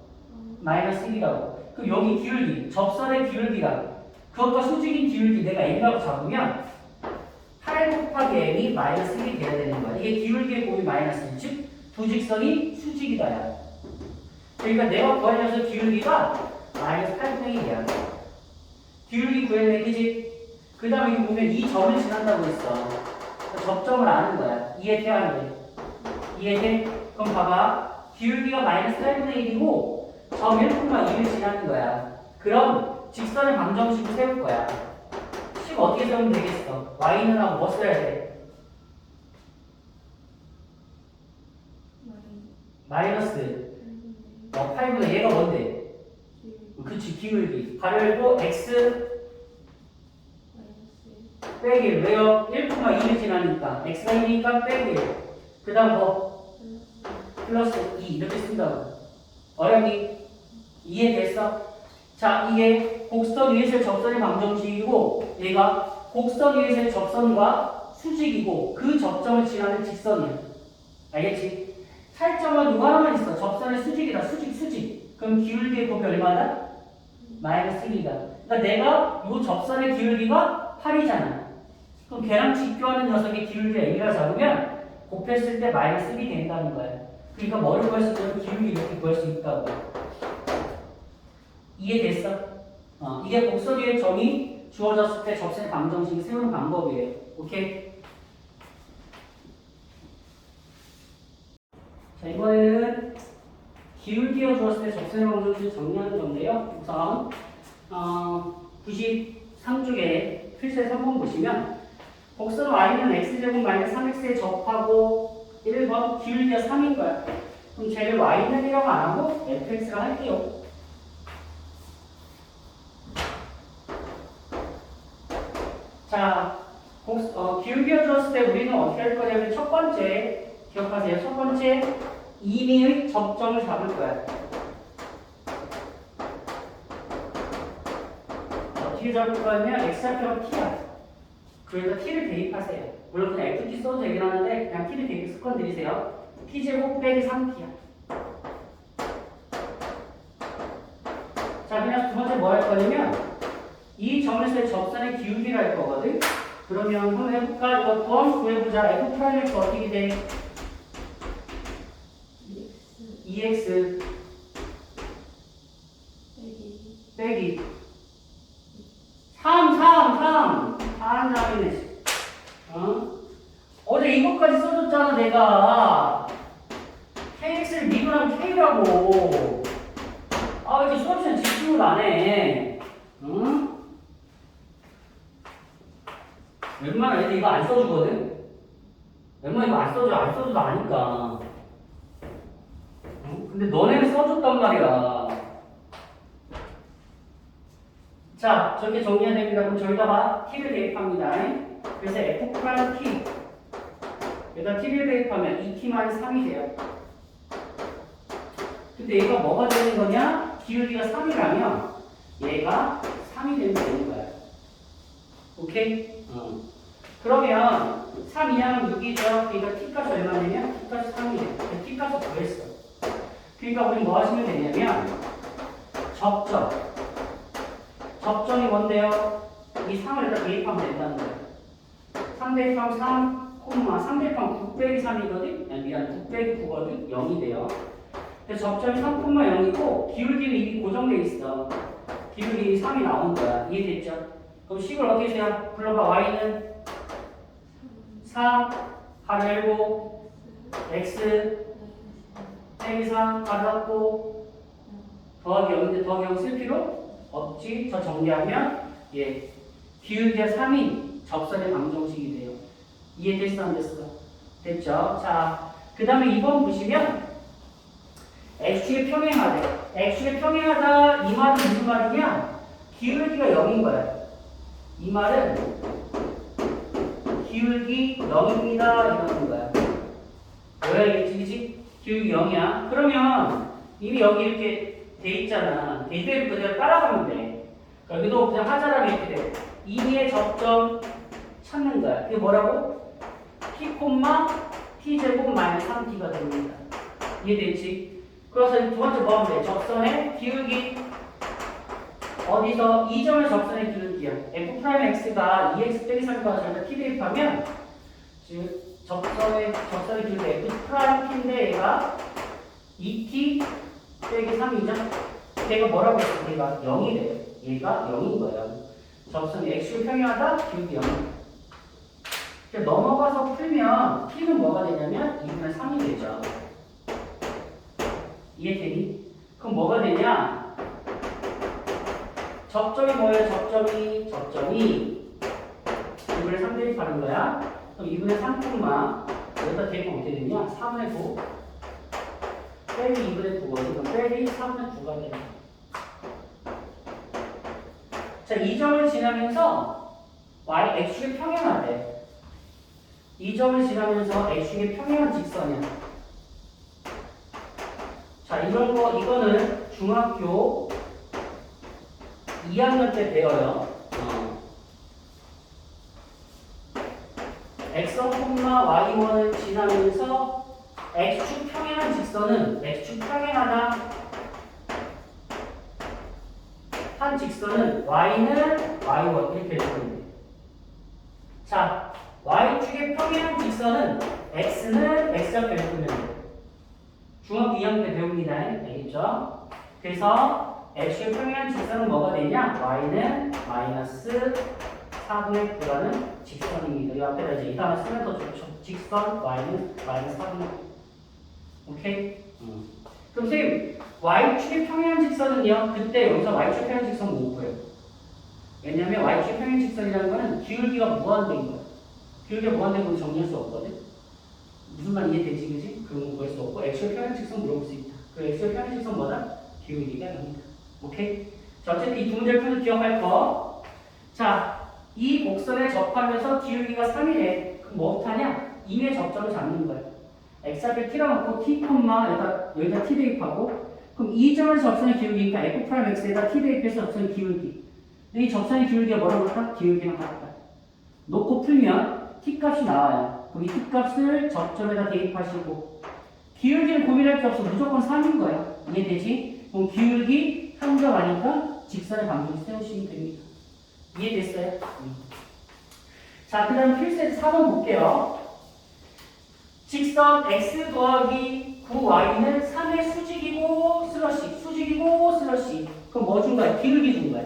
마이너스 1이라고. 그럼 여기 기울기, 접선의 기울기가 그것과 수직인 기울기 내가 n이라고 잡으면 8 곱하기 n이 마이너스 1이 돼야 되는 거야. 이게 기울기의 곱이 마이너스 1, 즉 두 직선이 수직이다야. 그러니까 내가 구하려서 기울기가 마이너스 8분의 1이야. 기울기 구했네, 그지? 그 다음에 여기 보면 이 점을 지난다고 했어. 접점을 아는 거야. 이해돼, 안 돼? 이해돼? 그럼 봐봐. 기울기가 마이너스 8분의 1이고 점 1,2를 지나는 거야. 그럼 직선의 방정식을 세울 거야. 식 어떻게 세우면 되겠어? y는 하고 뭐 써야 돼? 마이너스 8분의 얘가 뭔데? 그치, 기울기. 가로 열고 x 빼기 1. 왜요? 1,2를 지나니까 x가 1이니까 빼기 1. 그 다음 뭐? 플러스 2 이렇게 쓴다고. 어렵니? 이해됐어? 자, 이게 곡선 위에서의 접선의 방정식이고 얘가 곡선 위에서의 접선과 수직이고 그 접점을 지나는 직선이야. 알겠지? 차이점은 이거 하나만 있어. 접선의 수직이다. 수직. 그럼 기울기의 곱이 얼마다? 마이너스 1이다. 그러니까 내가 이 접선의 기울기가 8이잖아. 그럼 걔랑 직교하는 녀석의 기울기가 n이라 잡으면 곱했을 때 마이너스 1이 된다는 거야. 그러니까 뭐를 구할 수 있냐면 기울기 이렇게 구할 수 있다고. 이해됐어? 이게 곡선 위에 점이 주어졌을 때 접선의 방정식이 세우는 방법이에요. 오케이? 자, 이번에는 기울기가 주었을 때 접선의 방정식을 정리하는 건데요. 우선 93쪽에 필수의 3번 보시면 곡선 y는 x제곱 마이너스 3x에 접하고 1번 기울기가 3인 거야. 그럼 쟤를 y는 1이라고 안 하고 fx라 할게요. 자, 기울기가 주었을 때 우리는 어떻게 할 거냐면 첫 번째, 기억하세요. 첫 번째, 임의의 접점을 잡을 거야. 어떻게 잡을 거냐면 x좌표가 t야. 그러니까 t를 대입하세요. 물론 그냥 ft 써도 되긴 하는데 그냥 t를 대입 습관 들이세요. t제곱 빼기 3t야. 자, 그냥 두 번째 뭐 할 거냐면 이 점에서의 접선의 기울기를 할 거거든. 그러면 한번 해볼까? 이거 번 구해보자. f 프라임의 어떻게 돼? 2x 빼기 3 4한다음에 어제 이것까지 써줬잖아 내가. kx를 미분하면 k라고. 아, 왜 이렇게 수업 시간 집중을 안 해? 응? 웬만하면 애들 이거 안 써주거든? 웬만하면 이거 안 써줘도 아니까. 응? 근데 너네는 써줬단 말이야. 자, 저렇게 정리해야 됩니다. 그럼 저기다가 t를 대입합니다. 그래서 f 프라임 t. 여기다 t를 대입하면 2t-3이 돼요. 근데 얘가 뭐가 되는 거냐? 기울기가 3이라면 얘가 3이 되는 거야. 오케이? 그러면 3 이하면 6이죠. 그러니까 t값이 얼마냐면 t값이 3이에요. t값을 구했어. 그러니까 우리 뭐 하시면 되냐면 접점이 뭔데요? 이 3을 일단 대입하면 된다는 거예요. 3 대입하면 3 대입하면 9 빼기 3이거든? 미안, 9 빼기 9거든? 0이 돼요. 그래서 접점이 3,0이고 기울기는 이미 고정돼 있어. 기울기 3이 나온 거야. 이해됐죠? 그럼 식을 어떻게 해야? 불러봐. y는 3 가로 열고 x 빼기 3 가로 닫고 더하기 0인데 더하기 0 쓸 필요 없지. 저 정리하면 기울기가 3인 접선의 방정식이 돼요. 이해됐어 안 됐어? 됐죠? 자, 그 다음에 2번 보시면 x축에 평행하대. x축에 평행하다 이 말은 무슨 말이냐? 기울기가 0인 거야. 이 말은 기울기 0입니다 이러는 거야. 뭐야 이게 지지? 기울기 0이야. 그러면 이미 여기 이렇게 돼 있잖아. 이대로 그대로 따라가면 돼. 여기도 그냥 하자라면 이렇게 돼. 2의 접점 찾는 거야. 이게 뭐라고? t, t제곱 마이너스 3t가 됩니다. 이해됐지? 그래서 두 번째 뭐 하면 돼? 접선의 기울기. 어디서? 이 점의 접선의 기울기야. f 프라임 x가 2x 빼기 3과 저희가 t 대입하면 지금 접선의 기울기 f 프라임 t인데 얘가 2t 빼기 3이죠? 얘가 뭐라고 했어? 얘가 0이래. 얘가 0인 거예요. 접선이 x를 평행하다 기울기 0. 넘어가서 풀면 t는 뭐가 되냐면 2분의 3이 되죠. 이해되니? 그럼 뭐가 되냐? 접점이 뭐예요? 접점이 2분의 3 대입하는 거야. 그럼 2분의 3콤마 여기다 대입하면 어떻게 되냐? 3분의 9 빼기 2분의 9거든. 그럼 빼기 3분의 9가 되네. 자, 이 점을 지나면서 x축에 평행하대. 이 점을 지나면서 x축에 평행한 직선이야. 자, 이거는 중학교 2학년 때 배워요. x1, y1을 지나면서 x축 평행한 직선은 x축 평행하다 한 직선은 y는 y1 이렇게 해주면 돼. 자, y축에 평행한 직선은 x는 x좌표 해주면 돼. 중학교 2학년 때 배웁니다. 알겠죠? 그래서 x축에 평행한 직선은 뭐가 되냐? y는 마이너스 4분의 9라는 직선입니다. 이 앞에다 이제 이 단어 쓰면 더 좋죠. 직선 y는 마이너스 4분의 9. 오케이? 그럼 선생님 y축에 평행한 직선은요? 그때 여기서 y축에 평행한 직선 못 구해요. 왜냐면 y축에 평행한 직선이라는 거는 기울기가 무한대인 거야. 기울기가 무한대인 건 정리할 수 없거든. 무슨 말 이해되지, 그지? 그런 거 구할 수 없고 x축에 평행한 직선 물어볼 수 있다. 그 x축에 평행한 직선 뭐다? 기울기가 0이다. 오케이? 자, 어쨌든 이 두 문제를 풀도 기억할 거. 자, 이 곡선에 접하면서 기울기가 3이래. 그럼 뭐부터 하냐? 2의 접점을 잡는 거야. x좌표 t라고 놓고 t, 여기다 t 대입하고 그럼 이 점을 접선의 기울기니까 f 프라임 x에다 t 대입해서 접선의 기울기. 근데 이 접선의 기울기가 뭐라고 할까? 기울기만 같다. 놓고 풀면 t값이 나와요. 그럼 이 t값을 접점에다 대입하시고 기울기를 고민할 게 없어. 무조건 3인 거야. 이해되지? 그럼 기울기 3점 아니까 직선의 방정식 세우시면 됩니다. 이해됐어요? 자, 그 다음 필수 4번 볼게요. 직선 x 더하기 9y는 3의 수직이고 슬러시. 그럼 뭐 준 거야? 기울기 준 거야.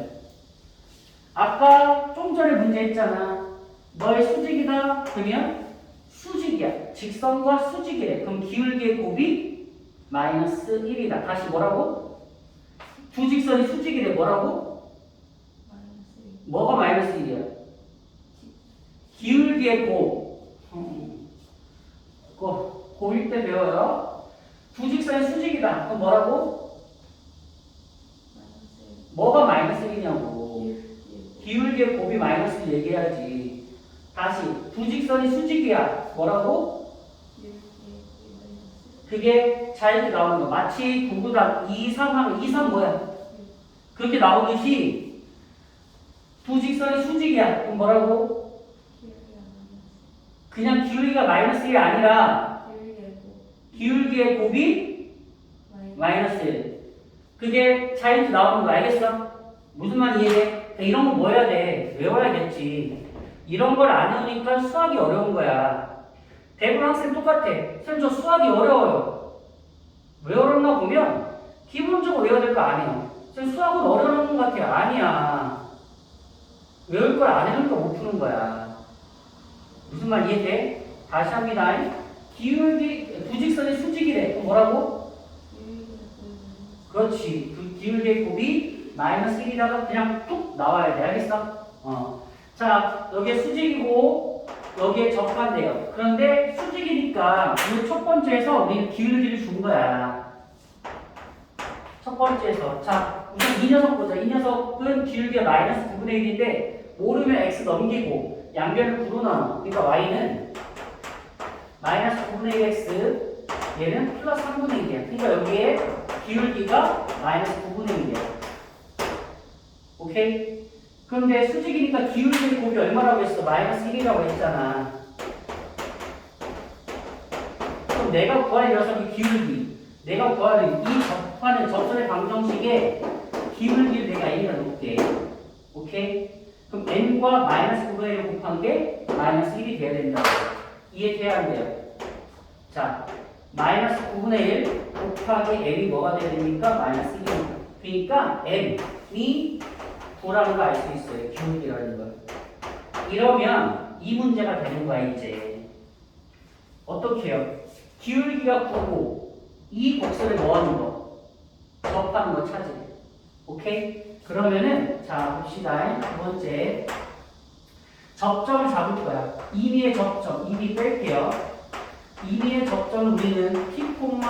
아까 좀 전에 문제 했잖아. 너의 수직이다. 그러면 수직이야. 직선과 수직이래. 그럼 기울기의 곱이 마이너스 1이다. 다시 뭐라고? 두 직선이 수직이래. 뭐라고? 마이너스 1. 뭐가 마이너스 1이야? 기울기의 곱. 고1 때 배워요. 두 직선이 수직이다. 그럼 뭐라고? 마이너스 1. 뭐가 마이너스 1이냐고. 기울기. 기울기의 곱이 마이너스 1 얘기해야지. 다시 두 직선이 수직이야. 뭐라고? 기울기의 곱이 마이너스 1. 그게 자연히 나오는 거. 마치 구구단 2, 3 하면 2, 3 뭐야? 그렇게 나오듯이 두 직선이 수직이야. 그럼 뭐라고? 기울기가 마이너스. 그냥 기울기가 마이너스 1이 아니라 기울기의 곱. 기울기의 곱이 마이너스 1. 그게 자연히 나오는 거 알겠어? 무슨 말 이해해? 그러니까 이런 거 뭐 해야 돼? 외워야겠지. 이런 걸 안 외우니까 수학이 어려운 거야. 대부분 학생 똑같아. 선생님 저 수학이 어려워요. 왜 어렵나 보면 기본적으로 외워야 될 거 아니에요. 선생님 수학은 어려운 것 같아요. 아니야. 외울 걸 안 해놓으니까 못 푸는 거야. 무슨 말 이해돼? 다시 합니다. 기울기, 두 직선이 수직이래. 그럼 뭐라고? 기울기의 곱이 마이너스. 그렇지. 그 기울기의 곱이 마이너스 1이다가 그냥 뚝 나와야 돼. 알겠어? 자, 여기에 수직이고 여기에 적반대요. 그런데 수직이니까 이 첫 번째에서 우리는 기울기를 준 거야. 첫 번째에서. 자, 우선 이 녀석 보자. 이 녀석은 기울기가 마이너스 9분의 1인데 모르면 x 넘기고 양변을 9로 나눠. 그러니까 y는 마이너스 9분의 1x 얘는 플러스 3분의 1이야. 그러니까 여기에 기울기가 마이너스 9분의 1이야. 오케이? 그런데 수직이니까 기울기의 곱이 얼마라고 했어? 마이너스 1이라고 했잖아. 그럼 내가 구할 녀석이 기울기. 내가 구하는 이 접선의 방정식에 기울기를 내가 n이라 놓을게. 오케이? 그럼 n과 마이너스 9분의 1을 곱한 게 마이너스 1이 돼야 된다고. 이해돼야 안 돼요? 자, 마이너스 9분의 1 곱하기 n이 뭐가 돼야 됩니까? 마이너스 1입니다. 그러니까 n이 9라는 거 알 수 있어요. 기울기라는 걸. 이러면 이 문제가 되는 거야, 이제. 어떻게 해요? 기울기가 9고 이 곡선을 뭐 하는 거? 접하는 거 찾으래. 오케이? 그러면은 자 봅시다. 두 번째 접점을 잡을 거야. 임의의 접점, 임의 뺄게요. 임의의 접점 우리는 t, t로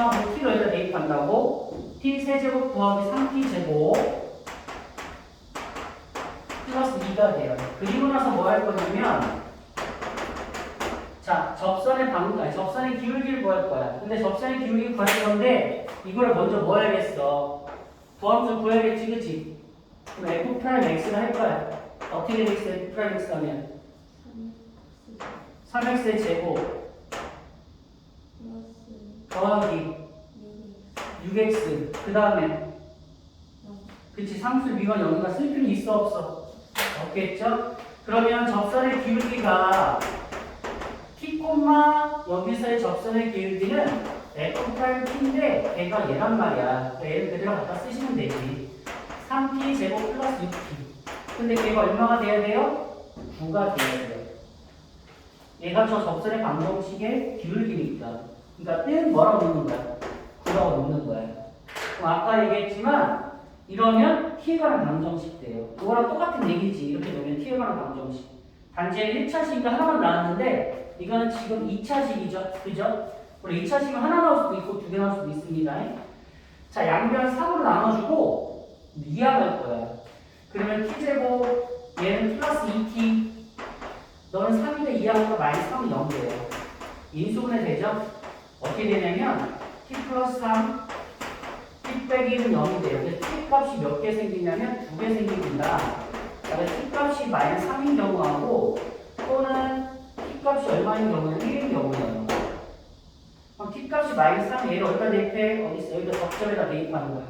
여기다 대입한다고 t 세제곱 더하기 3t 제곱 플러스 2가 돼요. 그리고 나서 뭐 할 거냐면 자 접선의 기울기를 구할 거야. 근데 접선의 기울기 구할 건데 이거를 먼저 뭐 해야겠어? 도함수 구해야겠지, 그치? 그럼 f 프라임 x를 할 거야. 어떻게 되겠어? f 프라임 x 하면 3x의 제곱 플러스 더하기 6x 그 다음에 그치 상수 미분 여기가 쓸 필요 있어 없어? 없겠죠? 그러면 접선의 기울기가 t, 여기서의 접선의 기울기는 f 프라임 t인데 걔가 얘란 말이야. 얘를 그대로 갖다 쓰시면 되지. 3t 제곱 플러스 6t. 근데 걔가 얼마가 돼야 돼요? 9가 돼야 돼요. 얘가 저 접선의 방정식의 기울기니까. 그러니까 뜻은 뭐라고 놓는 거야? 9라고 놓는 거야. 그럼 아까 얘기했지만 이러면 t에 관한 방정식 돼요. 그거랑 똑같은 얘기지. 이렇게 놓으면 t에 관한 방정식. 단지 1차식이니까 하나만 나왔는데 이거는 지금 2차식이죠. 그죠? 그리고 2차식은 하나 나올 수도 있고 두 개 나올 수도 있습니다. 자, 양변 3으로 나눠주고 이항할 거야. 그러면 t제곱 얘는 플러스 2t 너는 3인데 이항하니까 마이너스 3은 0돼요. 인수분해 되죠? 어떻게 되냐면 t 플러스 3 t 빼기 1은 0이 돼요. 그래서 t 값이 몇 개 생기냐면 2개 생깁니다. 그래서 t 값이 마이너스 3인 경우하고 또 또는 t값이 얼마인 경우는 1인 경우예요. 그럼 t값이 마이너스 3, 얘를 어디다 대입해? 어디 있어? 여기다 접점에다 대입하는 거야.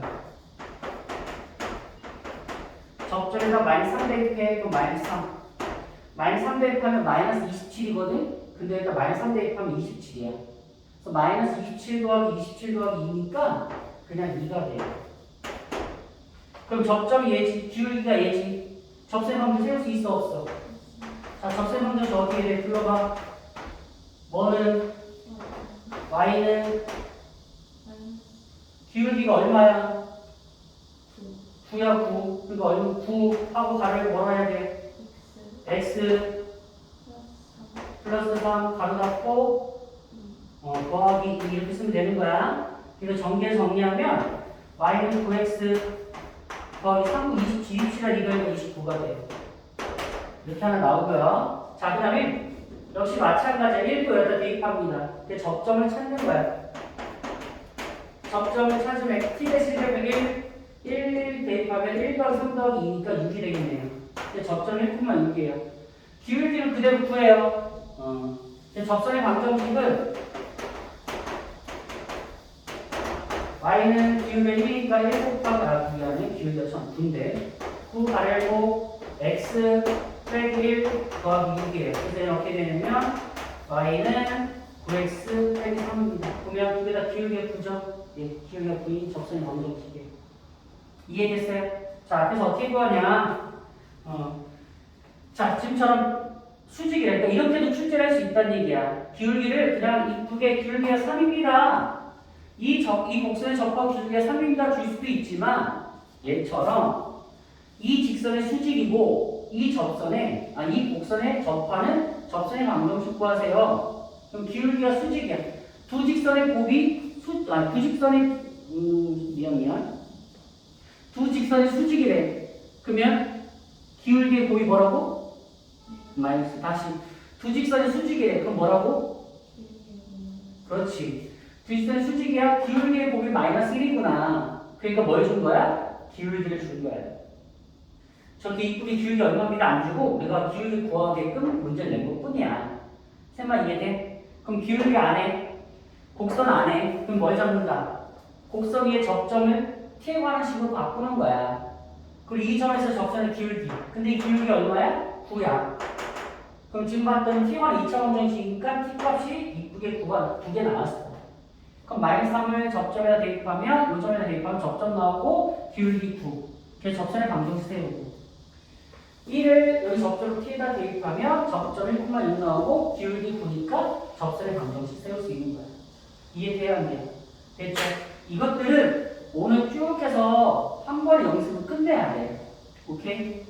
접점에다 마이너스 3 대입해. 그럼 마이너스 3. 마이너스 3 대입하면 마이너스 27이거든? 근데 일단 마이너스 3 대입하면 27이야. 그래서 마이너스 27 더하기 27 더하기 2니까 그냥 2가 돼. 그럼 접점이 얘지, 기울기가 얘지. 접세 방정 세울 수 있어, 없어? 자, 접세 방정식 어떻게 돼? 불러봐. 뭐는? y는? 기울기가 얼마야? 9야, 9. 그러니까 얼마 9 하고 가를 뭐라 해야 돼? x 플러스 3 가로 닫고 더하기 2 이렇게 쓰면 되는 거야. 그래서 전개 정리하면 y는 9x 더하기 3, 27을 이걸 29가 돼. 이렇게 하나 나오고요. 자, 그 다음에 역시 마찬가지야. 1도 여기다 대입합니다. 그 접점을 찾는 거야. 접점을 찾으면 t 대신 1 대입하면 1 더하기 3 더하기 2니까 6이 되겠네요. 근데 접점 1,6이에요. 기울기는 그대로 구해요. 접선의 방정식은 y는 기울기가 1이니까 1 곱하기 미안해. 기울기가 참 9인데 9 가르고 x 빼기 1 더하기 6이에요. 그래서 이렇게 되면 y는 9x 빼기 3입니다. 보면 두 개 다 기울기가 9죠? 예, 기울기가 9인 접선의 방정식이에요. 이해됐어요? 자, 그래서 어떻게 구하냐? 자, 지금처럼 수직이래. 그러니까 이렇게도 출제를 할 수 있다는 얘기야. 기울기를 그냥 이쁘게 기울기가 3입니다. 이 곡선의 접하고 기울기가 3입니다. 줄 수도 있지만 얘처럼 이 직선의 수직이고 이 곡선의 접하는 접선의 방정식 구하세요. 그럼 기울기가 수직이야. 두 직선의 곱이 두 직선의 두 직선이 수직이래. 그러면 기울기의 곱이 뭐라고? 마이너스. 다시 두 직선이 수직이래. 그럼 뭐라고? 그렇지. 두 직선이 수직이야. 기울기의 곱이 마이너스 1이구나. 그러니까 뭘 준 거야? 기울기를 준 거야. 저렇게 이쁘게 기울기 얼마입니다 안 주고 우리가 기울기 구하게끔 문제를 낸 것뿐이야. 셈마 이해돼? 그럼 기울기 안에 곡선 안에 그럼 뭘 잡는다? 곡선 위에 접점을 t에 관한 식으로 바꾸는 거야. 그리고 이 점에서 접선의 기울기. 근데 이 기울기가 얼마야? 9야. 그럼 지금 봤던 t에 관한 2차 방정식이니까 t 값이 이쁘게 9가 2개 나왔어. 그럼 마이너스 3을 접점에다 대입하면 이 점에다 대입하면 접점 나오고 기울기 9. 그래서 접선의 방정식 세우고 1을 여기 접점 t에다 대입하면 접점 1,6 나오고 기울기 9니까 접선의 방정식 세울 수 있는 거야. 이해돼야 안 돼? 됐죠? 이것들은 오늘 쭉 해서 한 번에 연습을 끝내야 돼. 오케이?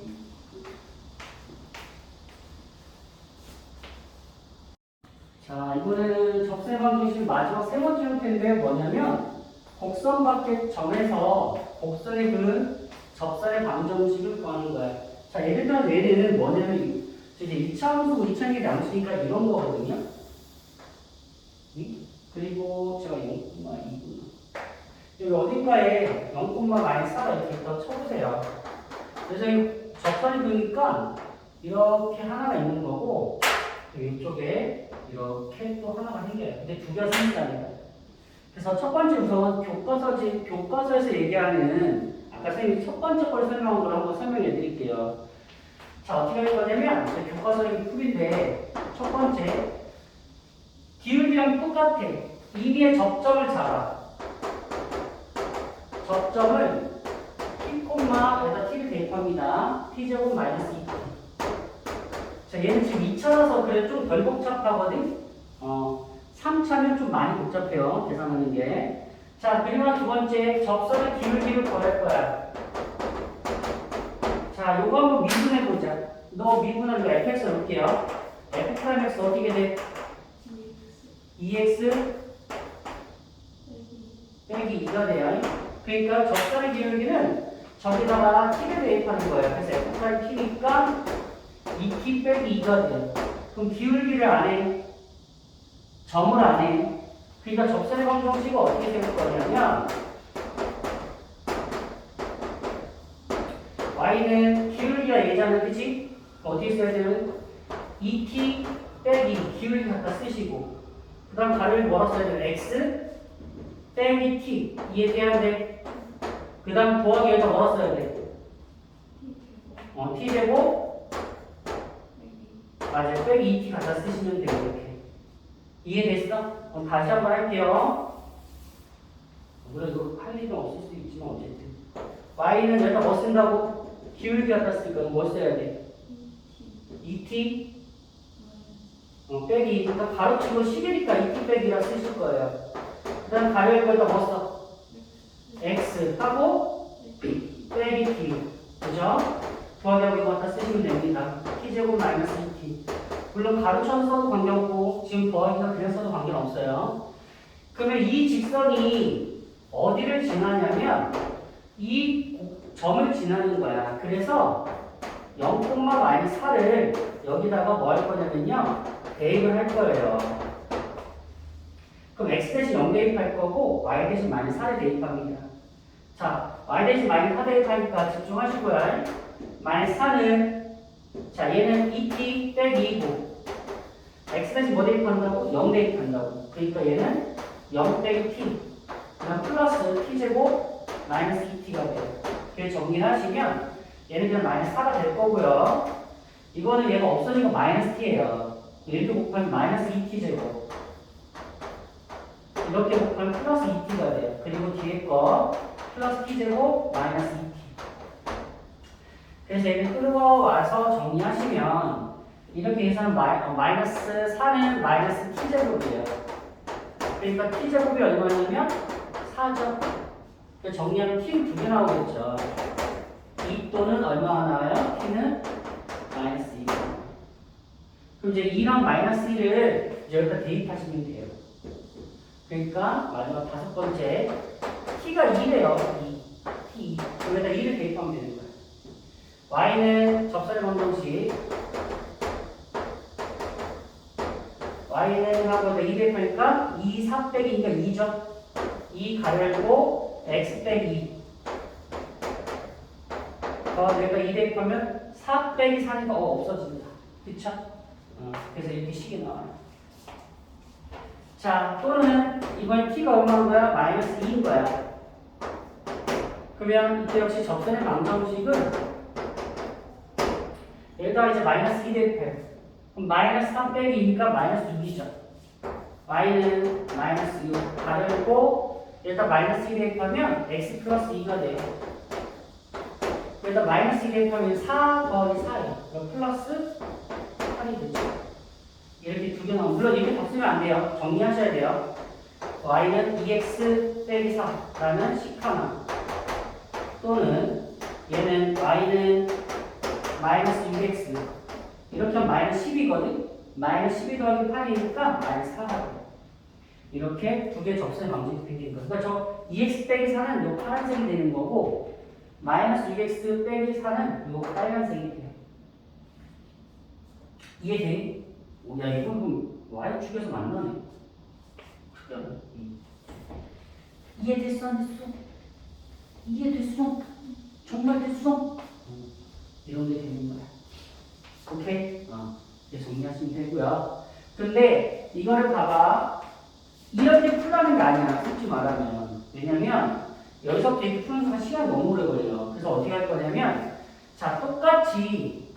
자, 이번에는 접선의 방정식 마지막 세 번째 형태인데 뭐냐면 곡선 밖에 점에서 곡선의 그는 접선의 방정식을 구하는 거야. 자, 예를 들어 얘는 뭐냐면 이제 2차 함수, 2차 의 양수니까 이런 거거든요. 그리고 제가 0,2구나. 여기 어딘가에 0,-4가 이렇게 더 쳐보세요. 그래서 이 접선이 그러니까 이렇게 하나가 있는 거고 이쪽에 이렇게 또 하나가 생겨요. 근데 두 개가 생긴다니까. 그래서 첫 번째 우선 교과서에서 얘기하는 아까 선생님이 첫 번째 걸 설명한 걸 한번 설명해 드릴게요. 자, 어떻게 할 거냐면 교과서의 풀인데 첫 번째 기울기랑 똑같아. 이미의 접점을 잡아. 접점을 t, 여기다 t를 대입합니다. t제곱 마이너스 2t. 자, 얘는 지금 2차라서 그래 좀 덜 복잡하거든? 3차면 좀 많이 복잡해요. 계산하는 게. 자, 그리고 두 번째, 접선의 기울기를 구할 거야. 자, 요거 한번 미분해보자. 너 미분하는 거 fx 넣을게요. f'(x) 어떻게 돼? 2x 빼기 2가 돼요. 그러니까 접선의 기울기는 저기다가 t를 대입하는 거예요. 그래서 f'(t니까 2t 빼기 2가 돼요. 그럼 기울기를 안 해. 점을 안 해. 그러니까 접선의 방정식은 어떻게 될 거냐면 y는 기울기가 얘잖아, 그치? 어디에 써야 되는? 2t 빼기 기울기 갖다 쓰시고 그 다음 가를 뭐라 써야 돼요? x 빼기 t 이해돼야 돼? 그 다음 더하기에다 뭐라 써야 돼? t제곱 맞아요. 빼기 2t 갖다 쓰시면 돼요. 이렇게 이해됐어? 그럼 다시 한번 할게요. 그래도 할 일은 없을 수 있지만 어쨌든 y는 여기다 뭐 쓴다고? 기울기 갖다 쓸 거는 뭐 써야 돼? 2t 빼기 그러니까 가로치고 10이니까 2t 빼기라 쓰실 거예요. 그 다음 가로에다 뭐 써? x 하고 빼기 t 그죠? 더하기하고 이거 갖다 쓰시면 됩니다. t제곱 마이너스 2t 물론 가로쳐서 써도 관계없고 지금 더하기가 그냥 써도 관계없어요. 그러면 이 직선이 어디를 지나냐면 이 점을 지나는 거야. 그래서 0,-4를 여기다가 뭐 할 거냐면요. 대입을 할 거예요. 그럼 x 대신 0 대입할 거고 y 대신 마이너스 4를 대입합니다. 자, y 대신 마이너스 4 대입하니까 집중하시고요. 마이너스 4는 자 얘는 2t 빼기 2고 x 대신 뭐 대입한다고? 0 대입한다고. 그러니까 얘는 0 빼기 t 그다음 플러스 t제곱 마이너스 2t가 돼요. 그래서 정리를 하시면 얘는 그냥 마이너스 4가 될 거고요. 이거는 얘가 없어진 거 마이너스 t예요. 이렇게 곱하면 마이너스 2t제곱 이렇게 곱하면 플러스 2t가 돼요. 그리고 뒤에 거 플러스 t제곱 마이너스 2t 그래서 얘를 끌어와서 정리하시면 이렇게 해서는 마이너스 4는 마이너스 t제곱이에요. 그러니까 t제곱이 얼마냐면 4죠. 정리하면 t는 2개 나오겠죠. 2 또는 얼마가 나와요? t는 마이너스 2. 그럼 이제 2랑 마이너스 1을 여기다 대입하시면 돼요. 그러니까 마지막 다섯 번째 t가 2래요. t. 여기다 2를 대입하면 되는 거예요. y는 접선의 방정식 y는 하고 2 대입하니까 2, 4 빼기니까 2죠. 2 가르고 x 빼기 2 내가 2 대입하면 4 빼기 4니까 없어진다. 그쵸? 그래서 이렇게 식이 나와요. 자, 또는 이번에 t가 얼마인 거야? 마이너스 2인 거야. 그러면 이때 역시 접선의 방정식은 여기다 이제 마이너스 2 대입해요. 그럼 마이너스 3 빼기 2니까 마이너스 6이죠. y는 마이너스 6 가르고 여기다 마이너스 2 대입하면 x 플러스 2가 돼요. 여기다 마이너스 2 대입하면 4 더하기 4예요. 플러스 8이 되죠. 이렇게 두 개 나오면 물론 이렇게 다 쓰면 안 돼요. 정리하셔야 돼요. y는 2x 빼기 4라는 식 하나 또는 얘는 y는 마이너스 6x 이렇게 하면 마이너스 10이거든. 마이너스 12 더하기 8이니까 마이너스 4가 돼요. 이렇게 두 개 접선의 방정식이 생긴 거예요. 그러니까 저 2x 빼기 4는 요 파란색이 되는 거고 마이너스 6x 빼기 4는 요 빨간색이 돼요. 이해돼? 야, 이건 좀 y축에서 만나네. 특별해. 이해됐어? 안 됐어? 이해됐어? 정말 됐어? 이런 게 되는 거야. 오케이? 이제 정리하시면 되고요. 근데 이거를 봐봐. 이렇게 풀라는 게 아니야. 솔직히 말하면. 왜냐면 여기서부터 이렇게 푸는 동안 시간이 너무 오래 걸려. 그래서 어떻게 할 거냐면 자, 똑같이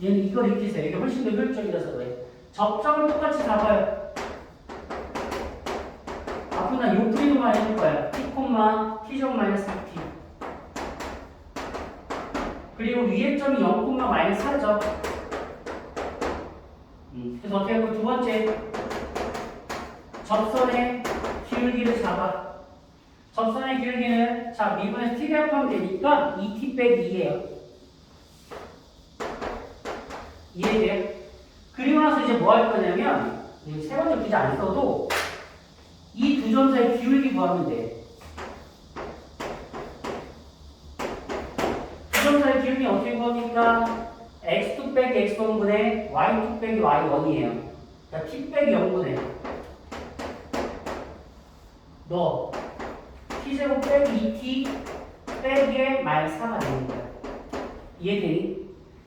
얘는 이걸 이렇게 해서 이게 훨씬 더 효율적이라서 그래. 접점을 똑같이 잡아요. 앞으로 난 요 그림만 해줄 거야. t, t제곱 마이너스 2t. 그리고 위에 점이 0, 마이너스 4죠. 그래서 어떻게 하고 두 번째 접선의 기울기를 잡아. 접선의 기울기는 자 미분에서 t 대입하면 되니까 2t 빼기 2예요. 이해돼요? 그리고 나서 이제 뭐 할 거냐면 세 번째 굳이 안 써도 이 두 점사의 기울기 구하면 돼. 두 점사의 기울기 어떻게 구합니까? x2 빼기 x1분의 y2 빼기 y1이에요. 자, t 빼기 0분의 너 t제곱 빼기 2t 빼기에 마이너스 4가 되는 거야. 이해되니?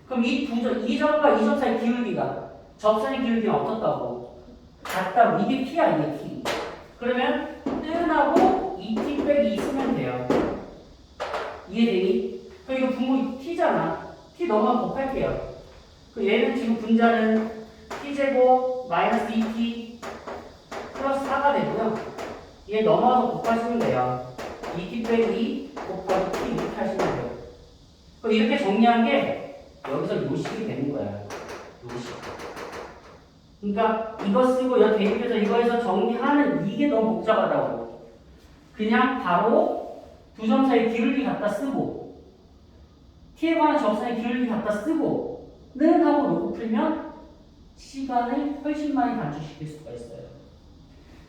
그럼 이 점과 이 점 사이 기울기가 접선의 기울기는 어떻다고? 같다고. 이게 t야, 이게 t. 그러면 뜬하고 2t 빼기 2 쓰면 돼요. 이해되니? 그럼 이거 분모 t잖아. t 너만 곱할게요. 그 얘는 지금 분자는 t제곱 마이너스 2t 플러스 4가 되고요. 얘 넘어서 곱하시면 돼요. 2t 빼기 2 곱하기 t 이렇게 하시면 돼요. 그럼 이렇게 정리한 게 여기서 요식이 되는 거야. 요식. 그러니까 이거 쓰고 여기 대입해서 이거에서 정리하는 이게 너무 복잡하다고. 그냥 바로 두 점 사이 기울기 갖다 쓰고 t에 관한 접선의 기울기 갖다 쓰고 는 하고 요거 풀면 시간을 훨씬 많이 단축시킬 수가 있어요.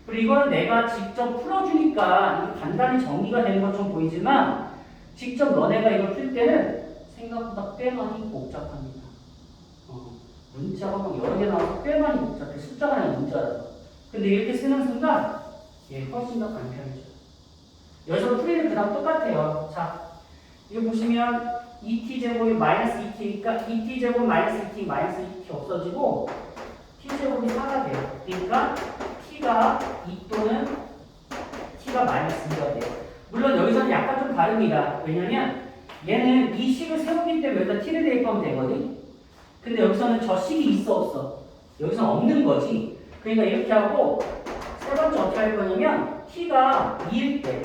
그리고 이건 내가 직접 풀어주니까 간단히 정리가 되는 것처럼 보이지만 직접 너네가 이걸 풀 때는 생각보다 꽤 많이 복잡합니다. 문자가 막 여러 개 나와서 꽤 많이 복잡해. 숫자가 아니라 문자라서. 근데 이렇게 쓰는 순간 훨씬 더 간편해져요. 여기서 풀이는 그다음 똑같아요. 자, 이거 보시면 2t제곱이 마이너스 2t니까 2t제곱 마이너스 2t 마이너스 2t 없어지고 t제곱이 4가 돼요. 그러니까 t가 2 또는 t가 마이너스 2가 돼요. 물론 여기서는 약간 좀 다릅니다. 왜냐면 얘는 이 식을 세우기 때문에 여기다 t를 대입하면 되거든. 근데 여기서는 저 식이 있어 없어? 여기서는 없는 거지. 그러니까 이렇게 하고 세 번째 어떻게 할 거냐면 t가 2일 때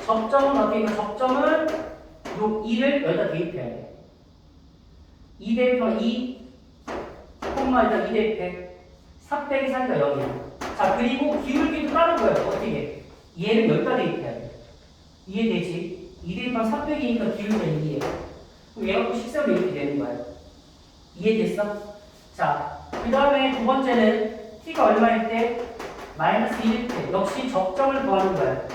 접점은 어떻게 해요? 접점을 요 2를 여기다 대입해야 돼. 2 대입하면 2 콤마 일단 2 대입해. 4 빼기 4가 0이야. 자, 그리고 기울기도 다른 거예요. 어떻게? 얘를 여기다 대입해야 돼. 이해되지? 2 대입하면 4 빼기니까 기울기가 2예요. 그럼 얘가 또 식세로 이렇게 되는 거야. 이해됐어? 자, 그 다음에 두 번째는 t가 얼마일 때? 마이너스 1일 때. 역시 접점을 구하는 거야.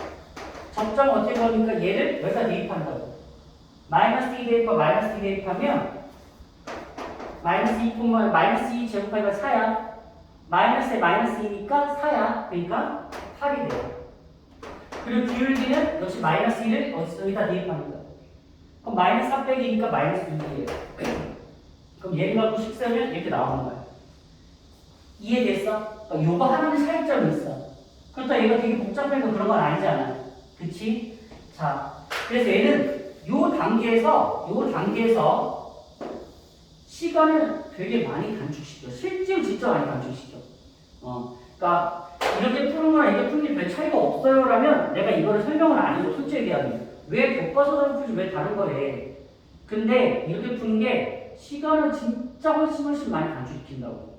접점 어떻게 구합니까? 얘를 여기다 대입한다고. 마이너스 2 대입과 마이너스 2 대입하면 마이너스 2 콤마 마이너스 2 제곱하기가 4야. 마이너스에 마이너스 2니까 4야. 그러니까 8이 돼요. 그리고 기울기는 역시 마이너스 1을 여기다 대입하는 거야. 그럼 마이너스 4 빼기니까 마이너스 2예요. 그럼 얘를 갖고 식세면 이렇게 나오는 거야. 이해됐어? 요거 하나는 차이점이 있어. 그렇다고 얘가 되게 복잡해서 그런 건 아니잖아. 그치? 자, 그래서 얘는 요 단계에서 시간을 되게 많이 단축시켜. 실제로 진짜 많이 단축시켜. 그러니까 이렇게 푸는 거랑 이렇게 푸는 게 별 차이가 없어요라면 내가 이거를 설명을 안 해줘. 솔직히 얘기하면 왜 교과서대로 풀지 왜 다른 거래. 근데 이렇게 푸는 게 시간을 진짜 훨씬 많이 단축시킨다고.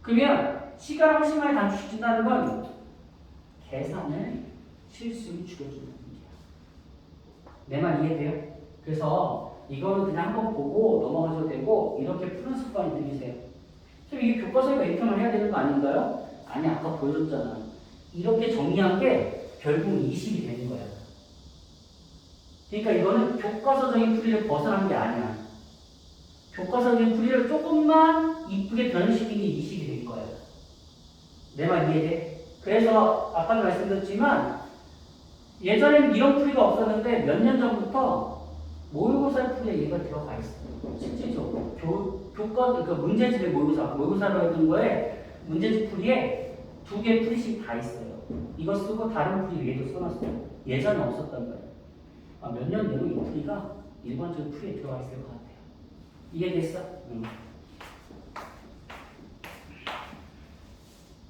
그러면 시간을 훨씬 많이 단축시킨다는 건 계산을 실수를 줄여주는 겁니다. 내 말 이해돼요? 그래서 이거는 그냥 한번 보고 넘어가셔도 되고 이렇게 푸는 습관이 들이세요. 지금 이게 교과서가 이렇게만 해야 되는 거 아닌가요? 아니, 아까 보여줬잖아. 이렇게 정리한 게 결국 이식이 되는 거야. 그러니까 이거는 교과서적인 풀이를 벗어난 게 아니야. 교과서적인 풀이를 조금만 이쁘게 변형시킨 게 이식이 된 거야. 내 말 이해돼? 그래서 아까도 말씀드렸지만 예전에는 이런 풀이가 없었는데 몇 년 전부터 모의고사 풀이에 얘가 들어가 있어요. 실질적으로 그러니까 문제집에 모의고사로 했던 거에 문제집 풀이에 2개 풀이씩 다 있어요. 이거 쓰고 다른 풀이 위에도 써놨어요. 예전에 없었던 거예요. 몇 년 내로 이 풀이가 일반적인 풀이에 들어가 있을 것 같아요. 이해됐어? 응.